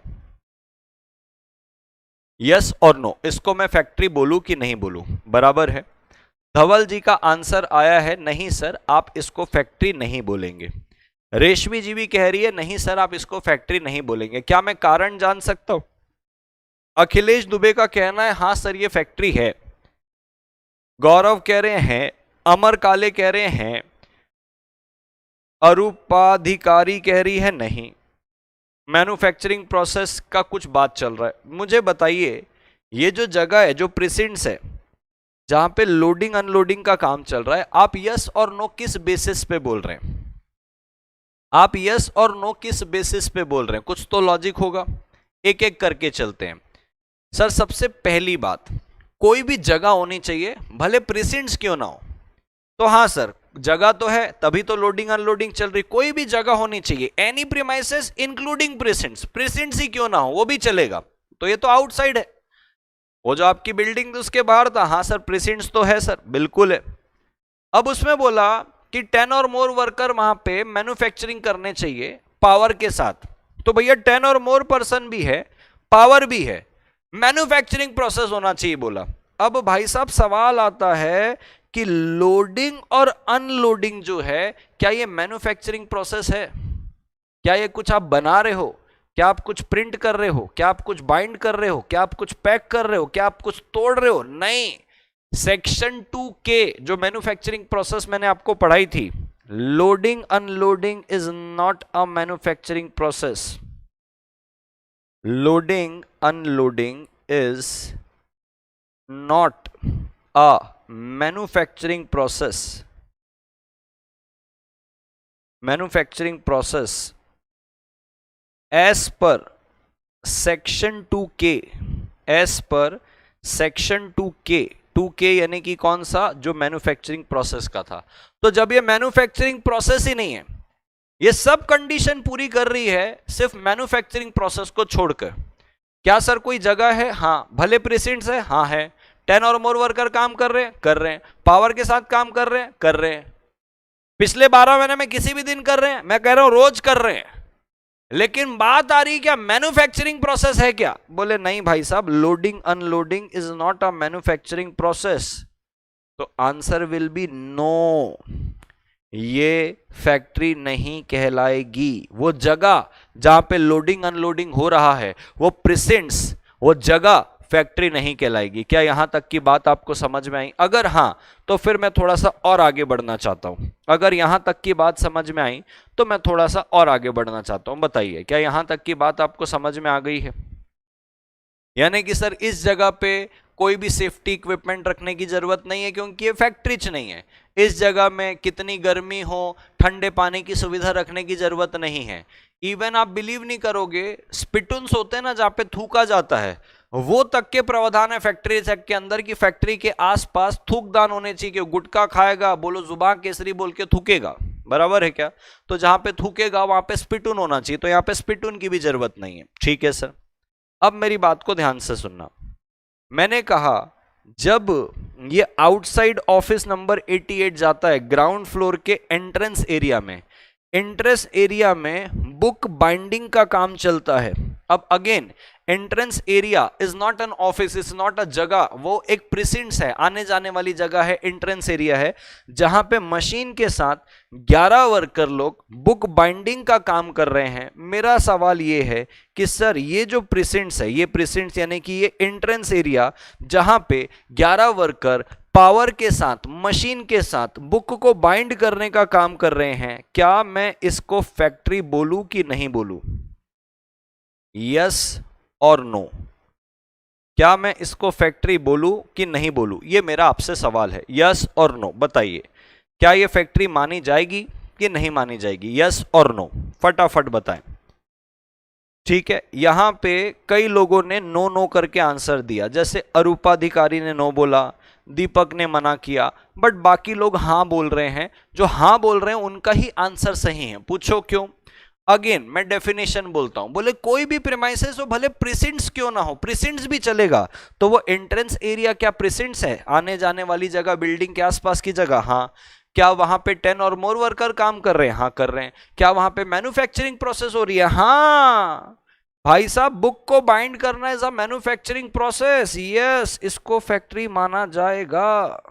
यस और नो, इसको मैं फैक्ट्री बोलूं कि नहीं बोलूं? बराबर है। धवल जी का आंसर आया है नहीं सर, आप इसको फैक्ट्री नहीं बोलेंगे। रेशमी जी भी कह रही है नहीं सर, आप इसको फैक्ट्री नहीं बोलेंगे। क्या मैं कारण जान सकता हूं? अखिलेश दुबे का कहना है हां सर ये फैक्ट्री है। गौरव कह रहे हैं, अमर काले कह रहे हैं, अरूपाधिकारी कह रही है नहीं। मैन्युफैक्चरिंग प्रोसेस का कुछ बात चल रहा है। मुझे बताइए, ये जो जगह है, जो प्रिसिंट्स है, जहां पे लोडिंग अनलोडिंग का काम चल रहा है, आप यस और नो किस बेसिस पे बोल रहे हैं? आप यस और नो किस बेसिस पे बोल रहे हैं? कुछ तो लॉजिक होगा। एक एक करके चलते हैं। सर सबसे पहली बात, कोई भी जगह होनी चाहिए, भले प्रिसिंट्स क्यों ना हो। तो हाँ सर, जगह तो है, तभी तो लोडिंग अनलोडिंग चल रही। कोई भी जगह होनी चाहिए, एनी प्रीमाइसेस इंक्लूडिंग प्रिसिंट्स, प्रिसिंट्स ही क्यों ना हो, वो भी चलेगा। तो ये तो आउटसाइड है, वो जो आपकी बिल्डिंग उसके बाहर था। हाँ सर, प्रिसिंट्स तो है सर, बिल्कुल है। अब उसमें बोला कि 10 और मोर वर्कर वहां पे मैन्युफैक्चरिंग करने चाहिए पावर के साथ। तो भैया 10 और मोर पर्सन भी है, पावर भी है, मैन्युफैक्चरिंग प्रोसेस होना चाहिए बोला। अब भाई साहब सवाल आता है कि लोडिंग और अनलोडिंग जो है, क्या ये मैन्युफैक्चरिंग प्रोसेस है? क्या ये कुछ आप बना रहे हो? क्या आप कुछ प्रिंट कर रहे हो? क्या आप कुछ बाइंड कर रहे हो? क्या आप कुछ पैक कर रहे हो? क्या आप कुछ तोड़ रहे हो? नहीं। सेक्शन 2K जो मैन्युफैक्चरिंग प्रोसेस मैंने आपको पढ़ाई थी, loading unloading is not a manufacturing process. Loading unloading is not a manufacturing process. Manufacturing process as per section 2K, as per section 2K यानी कि कौन सा? जो मैन्युफैक्चरिंग प्रोसेस का था। तो जब ये मैन्युफैक्चरिंग प्रोसेस ही नहीं है, ये सब कंडीशन पूरी कर रही है सिर्फ मैन्युफैक्चरिंग प्रोसेस को छोड़कर, क्या सर कोई जगह है? हाँ। भले प्रेसिडेंट्स है? हाँ है। 10 और मोर वर्कर काम कर रहे हैं? कर रहे हैं। पावर के साथ काम कर रहे हैं? कर रहे हैं। पिछले 12 महीने में किसी भी दिन कर रहे हैं? मैं कह रहा हूं रोज कर रहे हैं। लेकिन बात आ रही क्या मैन्युफैक्चरिंग प्रोसेस है क्या? बोले नहीं भाई साहब, loading unloading is not a manufacturing process. तो आंसर विल बी नो, ये फैक्ट्री नहीं कहलाएगी। वो जगह जहां पे लोडिंग अनलोडिंग हो रहा है, वो प्रेजेंट्स, वो जगह फैक्ट्री नहीं कहलाएगी। क्या यहां तक की बात आपको समझ में आई? अगर हां तो फिर मैं थोड़ा सा और आगे बढ़ना चाहता हूं। अगर यहां तक की बात समझ में आई तो मैं थोड़ा सा और आगे बढ़ना चाहता हूं। बताइए, क्या यहां तक की बात आपको समझ में आ गई है? यानी कि सर इस जगह पे कोई भी सेफ्टी इक्विपमेंट रखने की जरूरत नहीं है क्योंकि ये फैक्ट्री नहीं है। इस जगह में कितनी गर्मी हो, ठंडे पानी की सुविधा रखने की जरूरत नहीं है। इवन आप बिलीव नहीं करोगे, स्पिटून्स होते हैं ना जहां पे थूका जाता है, वो तक के प्रावधान है फैक्ट्री एक्ट के अंदर कि फैक्ट्री के आसपास थूकदान होने चाहिए। कि गुटखा खाएगा, बोलो जुबान केसरी बोल के थूकेगा, बराबर है क्या? तो जहां पे थूकेगा वहां पे स्पिटून होना चाहिए, तो यहां पे स्पिटून की भी जरूरत नहीं है। ठीक है सर, अब मेरी बात को ध्यान से सुनना। मैंने कहा जब ये आउटसाइड ऑफिस नंबर 88 जाता है ग्राउंड फ्लोर के एंट्रेंस एरिया में, एंट्रेंस एरिया में बुक बाइंडिंग का काम चलता है। अब again entrance area is not an office, is not अ जगह, वो एक प्रिसिंट्स है, आने जाने वाली जगह है, एंट्रेंस एरिया है जहां पे मशीन के साथ 11 वर्कर लोग बुक बाइंडिंग का काम कर रहे हैं। मेरा सवाल ये है कि सर ये जो प्रिसिंट्स है, ये प्रिसिंट्स यानी कि ये एंट्रेंस एरिया जहां पे 11 वर्कर पावर के साथ, मशीन के साथ बुक को बाइंड करने का काम कर रहे हैं, क्या मैं इसको फैक्ट्री बोलूं कि नहीं बोलूं? यस और नो, क्या मैं इसको फैक्ट्री बोलूं कि नहीं बोलूं? ये मेरा आपसे सवाल है, यस और नो। बताइए, क्या ये फैक्ट्री मानी जाएगी कि नहीं मानी जाएगी? यस और नो, फटाफट बताएं। ठीक है, यहां पे कई लोगों ने नो नो करके आंसर दिया, जैसे अरूपाधिकारी ने नो बोला, दीपक ने मना किया, बट बाकी लोग हां बोल रहे हैं। जो हां बोल रहे हैं उनका ही आंसर सही है। पूछो क्यों? अगेन मैं डेफिनेशन बोलता हूं, बोले कोई भी प्रीमाइसेस हो, भले प्रिसिंट्स क्यों ना हो, प्रिसिंट्स भी चलेगा। तो वो एंट्रेंस एरिया क्या प्रिसिंट्स है? आने जाने वाली जगह, बिल्डिंग के आसपास की जगह। हाँ। क्या वहां पे 10 और मोर वर्कर काम कर रहे हैं? हाँ कर रहे हैं। क्या वहां पे मैन्युफैक्चरिंग प्रोसेस हो रही है? हाँ भाई साहब, बुक को बाइंड करना is a manufacturing process. Yes, इसको फैक्ट्री माना जाएगा,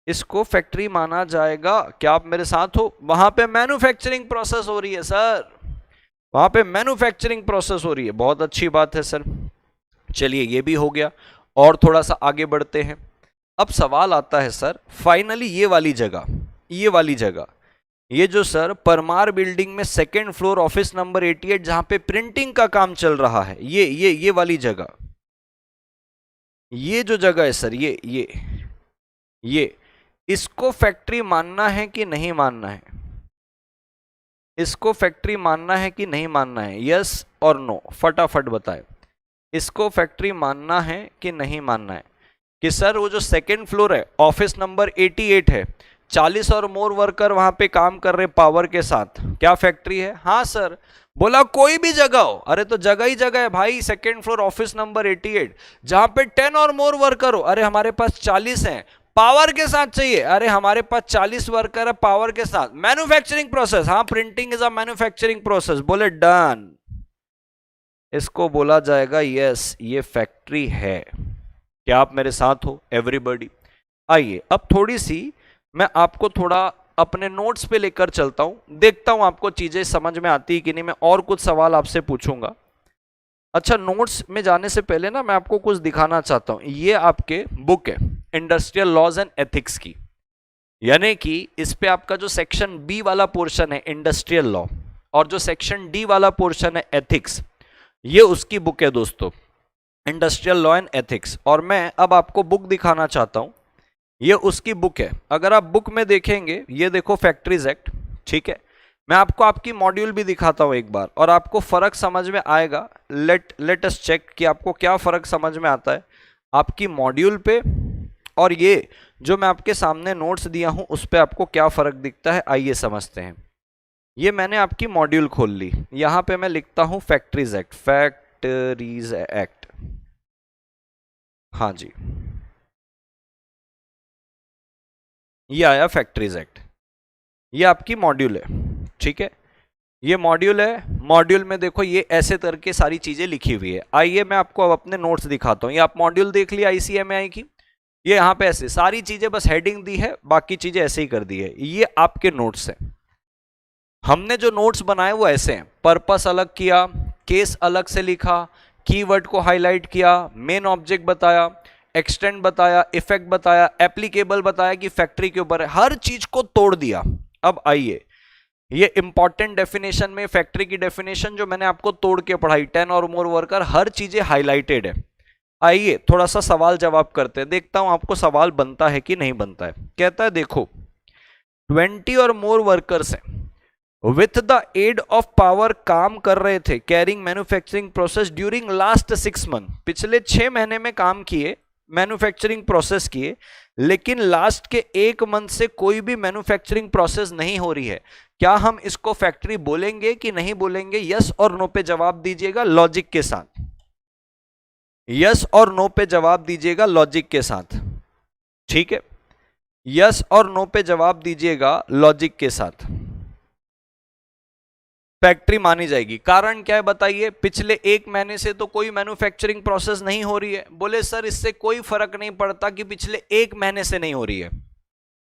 इसको फैक्ट्री माना जाएगा। क्या आप मेरे साथ हो? वहां पे मैन्युफैक्चरिंग प्रोसेस हो रही है सर, वहां पे मैन्युफैक्चरिंग प्रोसेस हो रही है। बहुत अच्छी बात है सर। चलिए ये भी हो गया, और थोड़ा सा आगे बढ़ते हैं। अब सवाल आता है सर, फाइनली ये वाली जगह, ये वाली जगह, ये जो सर परमार बिल्डिंग में सेकेंड फ्लोर ऑफिस नंबर 88 जहां पे प्रिंटिंग का काम चल रहा है, ये वाली जगह, ये जो जगह है सर, ये इसको फैक्ट्री मानना है कि नहीं मानना है? इसको फैक्ट्री मानना है कि नहीं मानना है? यस और नो, फटाफट बताएं। इसको फैक्ट्री मानना है कि नहीं मानना है? कि सर वो जो सेकेंड फ्लोर है, ऑफिस नंबर 88 है, 40 और मोर वर्कर वहां पे काम कर रहे पावर के साथ, क्या फैक्ट्री है? हाँ सर। बोला कोई भी जगह हो, अरे तो जगह ही जगह है भाई। सेकेंड फ्लोर ऑफिस नंबर 88 जहां पे 10 और मोर वर्कर हो, अरे हमारे पास 40 हैं, पावर के साथ चाहिए, अरे हमारे पास 40 वर्कर है, पावर के साथ मैन्युफैक्चरिंग प्रोसेस, हाँ printing is a manufacturing process, बोले डन, इसको बोला जाएगा यस ये फैक्ट्री है। क्या आप मेरे साथ हो एवरीबॉडी? आइए अब थोड़ी सी मैं आपको थोड़ा अपने नोट्स पे लेकर चलता हूं, देखता हूं आपको चीजें समझ में आती है कि नहीं। मैं और कुछ सवाल आपसे पूछूंगा। अच्छा, नोट्स में जाने से पहले ना मैं आपको कुछ दिखाना चाहता हूं। ये आपके बुक है इंडस्ट्रियल लॉज एंड एथिक्स की, यानी कि इस पे आपका जो सेक्शन बी वाला पोर्शन है इंडस्ट्रियल लॉ और जो सेक्शन डी वाला पोर्शन है एथिक्स, ये उसकी बुक है दोस्तों, इंडस्ट्रियल लॉ एंड एथिक्स। और मैं अब आपको बुक दिखाना चाहता हूं, ये उसकी बुक है। अगर आप बुक में देखेंगे, ये देखो फैक्ट्रीज एक्ट, ठीक है। मैं आपको आपकी मॉड्यूल भी दिखाता हूं एक बार और आपको फर्क समझ में आएगा। लेट अस चेक कि आपको क्या फर्क समझ में आता है आपकी मॉड्यूल पे और ये जो मैं आपके सामने नोट्स दिया हूं उस पे आपको क्या फर्क दिखता है। आइए समझते हैं। ये मैंने आपकी मॉड्यूल खोल ली, यहां पे मैं लिखता हूं फैक्ट्रीज एक्ट, फैक्ट्रीज एक्ट, हाँ जी, ये आया फैक्ट्रीज एक्ट, ये आपकी मॉड्यूल है, ठीक है। ये मॉड्यूल है, मॉड्यूल में देखो ये ऐसे करके सारी चीजें लिखी हुई है। आइए मैं आपको अब अपने नोट्स दिखाता हूं। ये आप मॉड्यूल देख लिया ICMAI की, ये यहां पे ऐसे सारी चीजें बस हेडिंग दी है, बाकी चीजें ऐसे ही कर दी है। ये आपके नोट्स हैं, हमने जो नोट्स बनाए वो ऐसे हैं। पर्पस अलग किया, केस अलग से लिखा, कीवर्ड को हाईलाइट किया, मेन ऑब्जेक्ट बताया, एक्सटेंड बताया, इफेक्ट बताया, एप्लीकेबल बताया कि फैक्ट्री के ऊपर है, हर चीज को तोड़ दिया। अब आइए, ये इंपॉर्टेंट डेफिनेशन में फैक्ट्री की डेफिनेशन जो मैंने आपको तोड़ के पढ़ाई, 10 और मोर वर्कर, हर चीजें हाईलाइटेड है। आइए थोड़ा सा सवाल जवाब करते हैं, देखता हूं आपको सवाल बनता है कि नहीं बनता है। कहता है देखो 20 और मोर वर्कर्स हैं, with the aid of power काम कर रहे थे, carrying manufacturing process during last 6 month, पिछले 6 महीने में काम किए, मैन्युफैक्चरिंग प्रोसेस किए, लेकिन लास्ट के 1 मंथ से कोई भी मैन्युफैक्चरिंग प्रोसेस नहीं हो रही है। क्या हम इसको फैक्ट्री बोलेंगे कि नहीं बोलेंगे? यस और नो पे जवाब दीजिएगा लॉजिक के साथ, यस और नो पे जवाब दीजिएगा लॉजिक के साथ, ठीक है। यस और नो पे जवाब दीजिएगा लॉजिक के साथ, फैक्ट्री मानी जाएगी। कारण क्या है बताइए? पिछले 1 महीने से तो कोई मैन्युफैक्चरिंग प्रोसेस नहीं हो रही है। बोले सर इससे कोई फर्क नहीं पड़ता कि पिछले 1 महीने से नहीं हो रही है,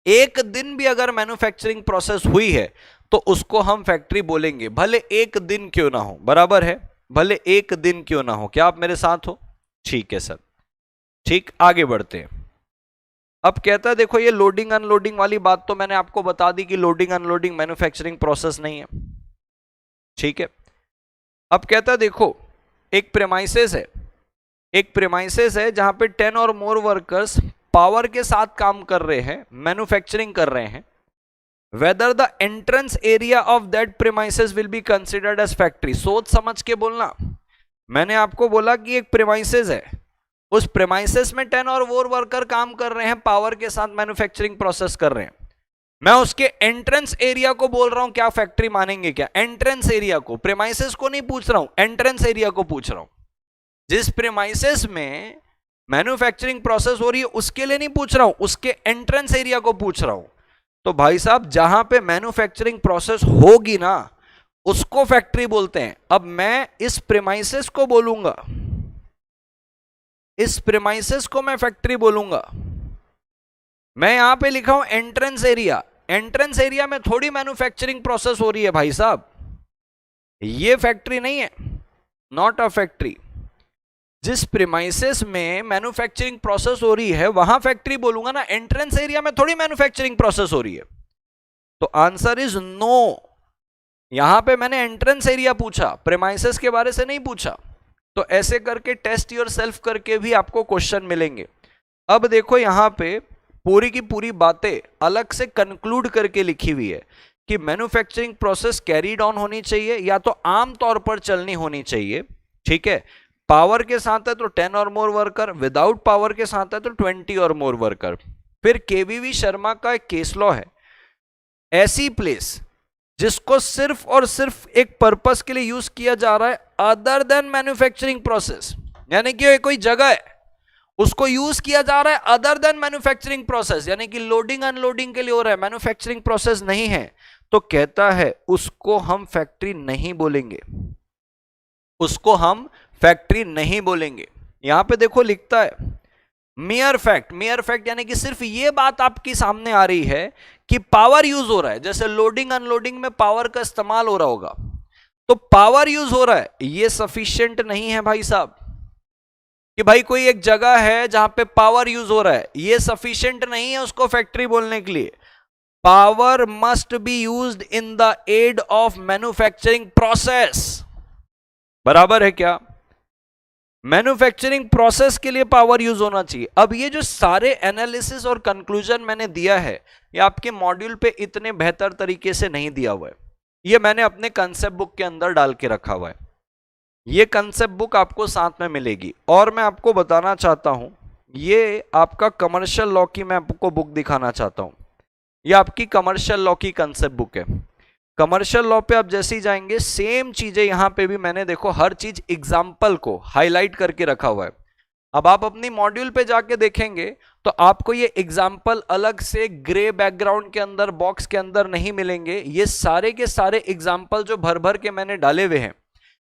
1 दिन भी अगर मैन्युफैक्चरिंग प्रोसेस हुई है तो उसको हम फैक्ट्री बोलेंगे, भले 1 दिन क्यों ना हो, बराबर है, भले 1 दिन क्यों ना हो। क्या आप मेरे साथ हो? ठीक है सर, ठीक, आगे बढ़ते हैं। अब कहता है देखो ये लोडिंग अनलोडिंग वाली बात तो मैंने आपको बता दी कि लोडिंग अनलोडिंग मैन्युफैक्चरिंग प्रोसेस नहीं है, ठीक है। अब कहता है देखो एक प्रेमाइसेस है, एक प्रेमाइसेस है जहां पे 10 और मोर वर्कर्स पावर के साथ काम कर रहे हैं, मैन्युफैक्चरिंग कर रहे हैं, whether the entrance area of that premises will be considered as factory. सोच समझ के बोलना। मैंने आपको बोला कि एक प्रेमाइसेस है, उस प्रेमाइसेस में 10 और मोर वर्कर काम कर रहे हैं, पावर के साथ मैन्युफैक्चरिंग प्रोसेस कर रहे हैं, मैं उसके एंट्रेंस एरिया को बोल रहा हूं, क्या फैक्ट्री मानेंगे? क्या एंट्रेंस एरिया को, प्रेमाइसेस को नहीं पूछ रहा हूं, एंट्रेंस एरिया को पूछ रहा हूं। जिस प्रेमाइसेस में मैन्युफैक्चरिंग प्रोसेस हो रही है उसके लिए नहीं पूछ रहा हूं, उसके एंट्रेंस एरिया को पूछ रहा हूं। तो भाई साहब जहां पे मैन्युफैक्चरिंग प्रोसेस होगी ना उसको फैक्ट्री बोलते हैं। अब मैं इस प्रेमाइसेस को बोलूंगा, इस प्रेमाइसेस को मैं फैक्ट्री बोलूंगा। मैं यहां पे लिखा हूं एंट्रेंस एरिया, एंट्रेंस एरिया में थोड़ी मैन्युफैक्चरिंग प्रोसेस हो रही है भाई साहब, ये फैक्ट्री नहीं है, नॉट अ फैक्ट्री। जिस प्रीमाइसेस में मैन्युफैक्चरिंग प्रोसेस हो रही है वहां फैक्ट्री बोलूंगा ना, एंट्रेंस एरिया में थोड़ी मैन्युफैक्चरिंग प्रोसेस हो रही है। तो आंसर इज नो। यहां पे मैंने एंट्रेंस एरिया पूछा, प्रीमाइसेस के बारे से नहीं पूछा। तो ऐसे करके टेस्ट योर सेल्फ करके भी आपको क्वेश्चन मिलेंगे। अब देखो यहां पे पूरी की पूरी बातें अलग से कंक्लूड करके लिखी हुई है कि मैन्युफैक्चरिंग प्रोसेस कैरीड ऑन होनी चाहिए या तो आम तौर पर चलनी होनी चाहिए, ठीक है। पावर के साथ है तो 10 और मोर वर्कर, विदाउट पावर के साथ है तो 20 और मोर वर्कर। फिर केवीवी शर्मा का एक केस लॉ है, ऐसी प्लेस जिसको सिर्फ और सिर्फ एक पर्पस के लिए यूज किया जा रहा है अदर देन मैन्युफैक्चरिंग प्रोसेस, यानी कि कोई जगह है उसको यूज किया जा रहा है अदर देन मैन्युफैक्चरिंग प्रोसेस, यानी कि लोडिंग अनलोडिंग के लिए हो रहा है, मैन्युफैक्चरिंग प्रोसेस नहीं है, तो कहता है उसको हम फैक्ट्री नहीं बोलेंगे, उसको हम फैक्ट्री नहीं बोलेंगे। यहां पे देखो लिखता है मेयर फैक्ट, मेयर फैक्ट यानी कि सिर्फ ये बात आपकी सामने आ रही है कि पावर यूज हो रहा है, जैसे लोडिंग अनलोडिंग में पावर का इस्तेमाल हो रहा होगा, तो पावर यूज हो रहा है, ये सफिशिएंट नहीं है भाई साहब, कि भाई कोई एक जगह है जहां पे पावर यूज हो रहा है, ये सफिशिएंट नहीं है उसको फैक्ट्री बोलने के लिए। Power must be used in the aid of manufacturing process, बराबर है क्या? मैन्युफैक्चरिंग प्रोसेस के लिए पावर यूज होना चाहिए। अब ये जो सारे एनालिसिस और कंक्लूजन मैंने दिया है, ये आपके मॉड्यूल पे इतने बेहतर तरीके से नहीं दिया हुआ है, ये मैंने अपने कंसेप्ट बुक के अंदर डाल के रखा हुआ है। ये कंसेप्ट बुक आपको साथ में मिलेगी। और मैं आपको बताना चाहता हूं, ये आपका कमर्शियल लॉ की मैं आपको बुक दिखाना चाहता हूं, ये आपकी कमर्शियल लॉ की कंसेप्ट बुक है। कमर्शियल लॉ पे आप जैसे ही जाएंगे, सेम चीजें यहां पे भी मैंने देखो हर चीज एग्जाम्पल को हाईलाइट करके रखा हुआ है। अब आप अपनी मॉड्यूल पे जाके देखेंगे तो आपको ये एग्जाम्पल अलग से ग्रे बैकग्राउंड के अंदर बॉक्स के अंदर नहीं मिलेंगे। ये सारे के सारे एग्जाम्पल जो भर भर के मैंने डाले हुए हैं,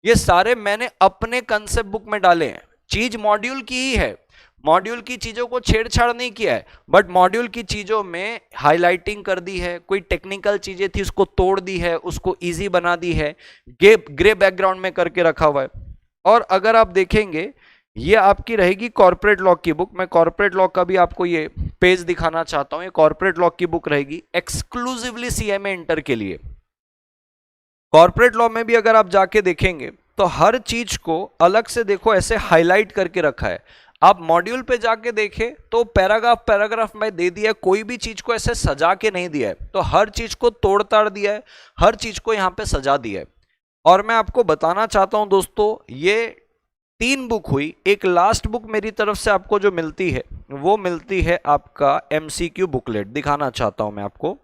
ये सारे मैंने अपने कंसेप्ट बुक में डाले हैं। चीज मॉड्यूल की ही है, मॉड्यूल की चीजों को छेड़छाड़ नहीं किया है, बट मॉड्यूल की चीजों में हाईलाइटिंग कर दी है, कोई टेक्निकल चीजें थी उसको तोड़ दी है, उसको इजी बना दी है, ग्रे बैकग्राउंड में करके रखा हुआ है। और अगर आप देखेंगे, ये आपकी रहेगी कॉर्पोरेट लॉ की बुक। मैं कॉर्पोरेट लॉ का भी आपको ये पेज दिखाना चाहता हूं। ये कॉर्पोरेट लॉ की बुक रहेगी एक्सक्लूसिवली सीएमए इंटर के लिए। कॉर्पोरेट लॉ में भी अगर आप जाके देखेंगे तो हर चीज को अलग से देखो ऐसे हाईलाइट करके रखा है। आप मॉड्यूल पे जाके देखें तो पैराग्राफ पैराग्राफ में दे दिया है, कोई भी चीज को ऐसे सजा के नहीं दिया है, तो हर चीज को तोड़ ताड़ दिया है, हर चीज को यहां पे सजा दिया है। और मैं आपको बताना चाहता हूं दोस्तों, ये 3 बुक हुई, एक लास्ट बुक मेरी तरफ से आपको जो मिलती है वो मिलती है आपका एमसीक्यू बुकलेट, दिखाना चाहता हूं मैं आपको,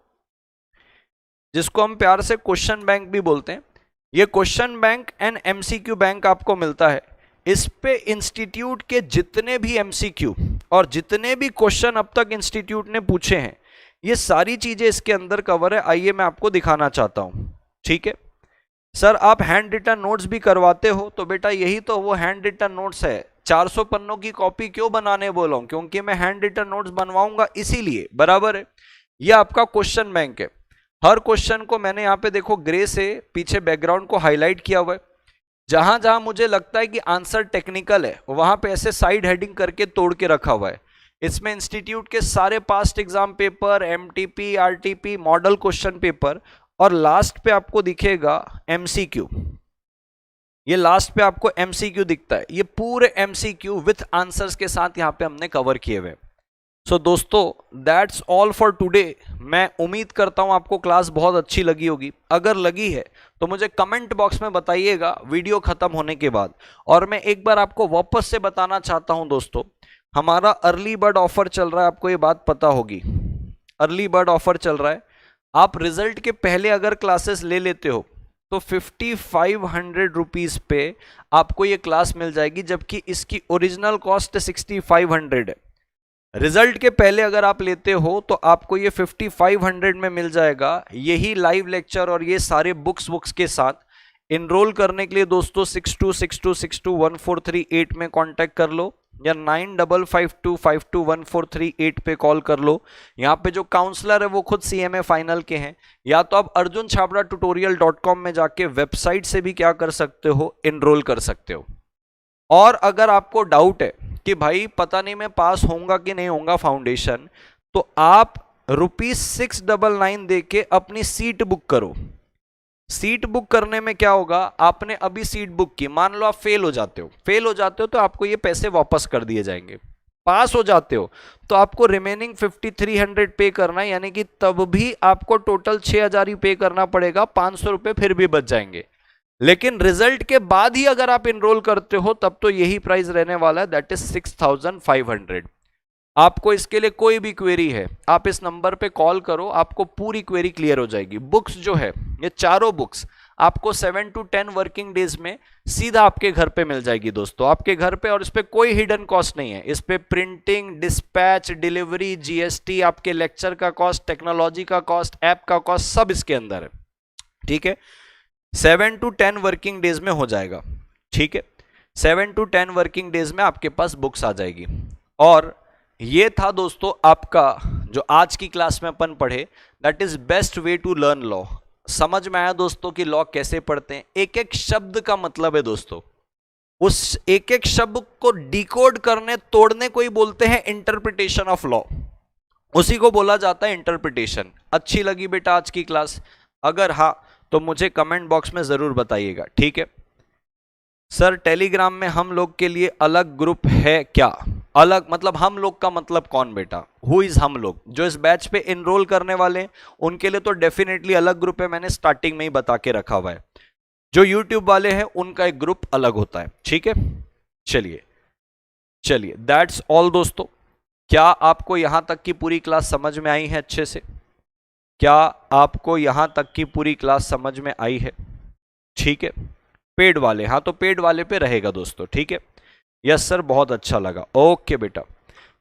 जिसको हम प्यार से क्वेश्चन बैंक भी बोलते हैं। ये question bank and MCQ bank आपको मिलता है। इस पे इंस्टीट्यूट के जितने भी एमसीक्यू और जितने भी क्वेश्चन अब तक इंस्टीट्यूट ने पूछे हैं, ये सारी चीजें इसके अंदर कवर है। आइए मैं आपको दिखाना चाहता हूं, ठीक है सर। आप हैंड रिटन नोट्स भी करवाते हो, तो बेटा यही तो वो हैंड रिटन नोट्स है। 400 पन्नों की कॉपी क्यों बनाने बोला हूं? क्योंकि मैं हैंड रिटन नोट्स बनवाऊंगा इसीलिए, बराबर है। ये आपका क्वेश्चन बैंक है। हर क्वेश्चन को मैंने यहाँ पे देखो ग्रे से पीछे बैकग्राउंड को हाईलाइट किया हुआ है। जहां जहां मुझे लगता है कि आंसर टेक्निकल है, वहां पे ऐसे साइड हेडिंग करके तोड़ के रखा हुआ है। इसमें इंस्टीट्यूट के सारे past exam paper, MTP, RTP, model question paper, और लास्ट पे आपको दिखेगा एमसीक्यू। ये लास्ट पे आपको एमसीक्यू दिखता है। ये पूरे एमसीक्यू विथ आंसर्स के साथ यहाँ पे हमने कवर किए हुए। सो दोस्तों, दैट्स ऑल फॉर टुडे। मैं उम्मीद करता हूं आपको क्लास बहुत अच्छी लगी होगी। अगर लगी है तो मुझे कमेंट बॉक्स में बताइएगा वीडियो खत्म होने के बाद। और मैं एक बार आपको वापस से बताना चाहता हूं दोस्तों, हमारा अर्ली बर्ड ऑफर चल रहा है, आपको ये बात पता होगी। अर्ली बर्ड ऑफर चल रहा है। आप रिजल्ट के पहले अगर क्लासेस ले लेते हो तो 5500 रुपीज पे आपको ये क्लास मिल जाएगी, जबकि इसकी ओरिजिनल कॉस्ट 6500 है। रिजल्ट के पहले अगर आप लेते हो तो आपको ये 5500 में मिल जाएगा, यही लाइव लेक्चर और ये सारे बुक्स के साथ। इनरोल करने के लिए दोस्तों 6262621438 में कांटेक्ट कर लो, या 9552521438 पे कॉल कर लो। यहाँ पे जो काउंसलर है वो खुद सीएमए फाइनल के हैं। या तो आप arjunchhabra.tutorial.com में जाके वेबसाइट से भी क्या कर सकते हो, इनरोल कर सकते हो। और अगर आपको डाउट है कि भाई पता नहीं मैं पास होऊंगा कि नहीं होऊंगा फाउंडेशन, तो आप ₹699 दे के अपनी सीट बुक करो। सीट बुक करने में क्या होगा, आपने अभी सीट बुक की, मान लो आप फेल हो जाते हो तो आपको ये पैसे वापस कर दिए जाएंगे। पास हो जाते हो तो आपको रिमेनिंग 5300 पे करना है, यानी कि तब भी आपको टोटल 6000 ही पे करना पड़ेगा, 500 रुपए फिर भी बच जाएंगे। लेकिन रिजल्ट के बाद ही अगर आप इनरोल करते हो तब तो यही प्राइस रहने वाला है, दैट इज 6500। आपको इसके लिए कोई भी क्वेरी है, आप इस नंबर पे कॉल करो, आपको पूरी क्वेरी क्लियर हो जाएगी। बुक्स जो है, ये चारों बुक्स आपको 7 to 10 वर्किंग डेज में सीधा आपके घर पे मिल जाएगी दोस्तों, आपके घर पे। और इस पे कोई हिडन कॉस्ट नहीं है, इस पे प्रिंटिंग, डिस्पैच, डिलीवरी, जीएसटी, आपके लेक्चर का कॉस्ट, टेक्नोलॉजी का कॉस्ट, ऐप का कॉस्ट, सब इसके अंदर है। ठीक है, 7 to 10 वर्किंग डेज में हो जाएगा। ठीक है, 7 to 10 वर्किंग डेज में आपके पास बुक्स आ जाएगी। और ये था दोस्तों आपका जो आज की क्लास में अपन पढ़े, that is best way to learn law. समझ में आया दोस्तों कि लॉ कैसे पढ़ते हैं, एक एक शब्द का मतलब है दोस्तों, उस एक एक शब्द को डिकोड करने, तोड़ने को ही बोलते हैं इंटरप्रिटेशन ऑफ लॉ, उसी को बोला जाता है इंटरप्रिटेशन। अच्छी लगी बेटा आज की क्लास? अगर हाँ तो मुझे कमेंट बॉक्स में जरूर बताइएगा। ठीक है सर, टेलीग्राम में हम लोग के लिए अलग ग्रुप है क्या? अलग मतलब हम लोग का मतलब कौन बेटा? हु इज हम लोग? जो इस बैच पे एनरोल करने वाले हैं उनके लिए तो डेफिनेटली अलग ग्रुप है, मैंने स्टार्टिंग में ही बता के रखा हुआ है। जो यूट्यूब वाले हैं उनका एक ग्रुप अलग होता है। ठीक है, चलिए चलिए, दैट्स ऑल दोस्तों। क्या आपको यहां तक की पूरी क्लास समझ में आई है अच्छे से? क्या आपको यहां तक की पूरी क्लास समझ में आई है? ठीक है, पेड वाले, हाँ तो पेड वाले पे रहेगा दोस्तों। ठीक है, यस सर, बहुत अच्छा लगा। ओके बेटा,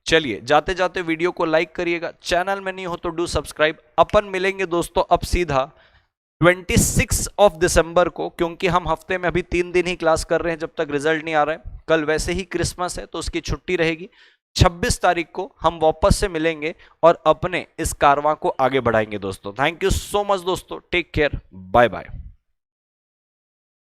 चलिए जाते जाते वीडियो को लाइक करिएगा, चैनल में नहीं हो तो डू सब्सक्राइब। अपन मिलेंगे दोस्तों अब सीधा 26 ऑफ दिसंबर को, क्योंकि हम हफ्ते में अभी 3 दिन ही क्लास कर रहे हैं जब तक रिजल्ट नहीं आ रहा है। कल वैसे ही क्रिसमस है तो उसकी छुट्टी रहेगी। 26 तारीख को हम वापस से मिलेंगे और अपने इस कारवां को आगे बढ़ाएंगे दोस्तों। थैंक यू सो मच दोस्तों, टेक केयर, बाय बाय।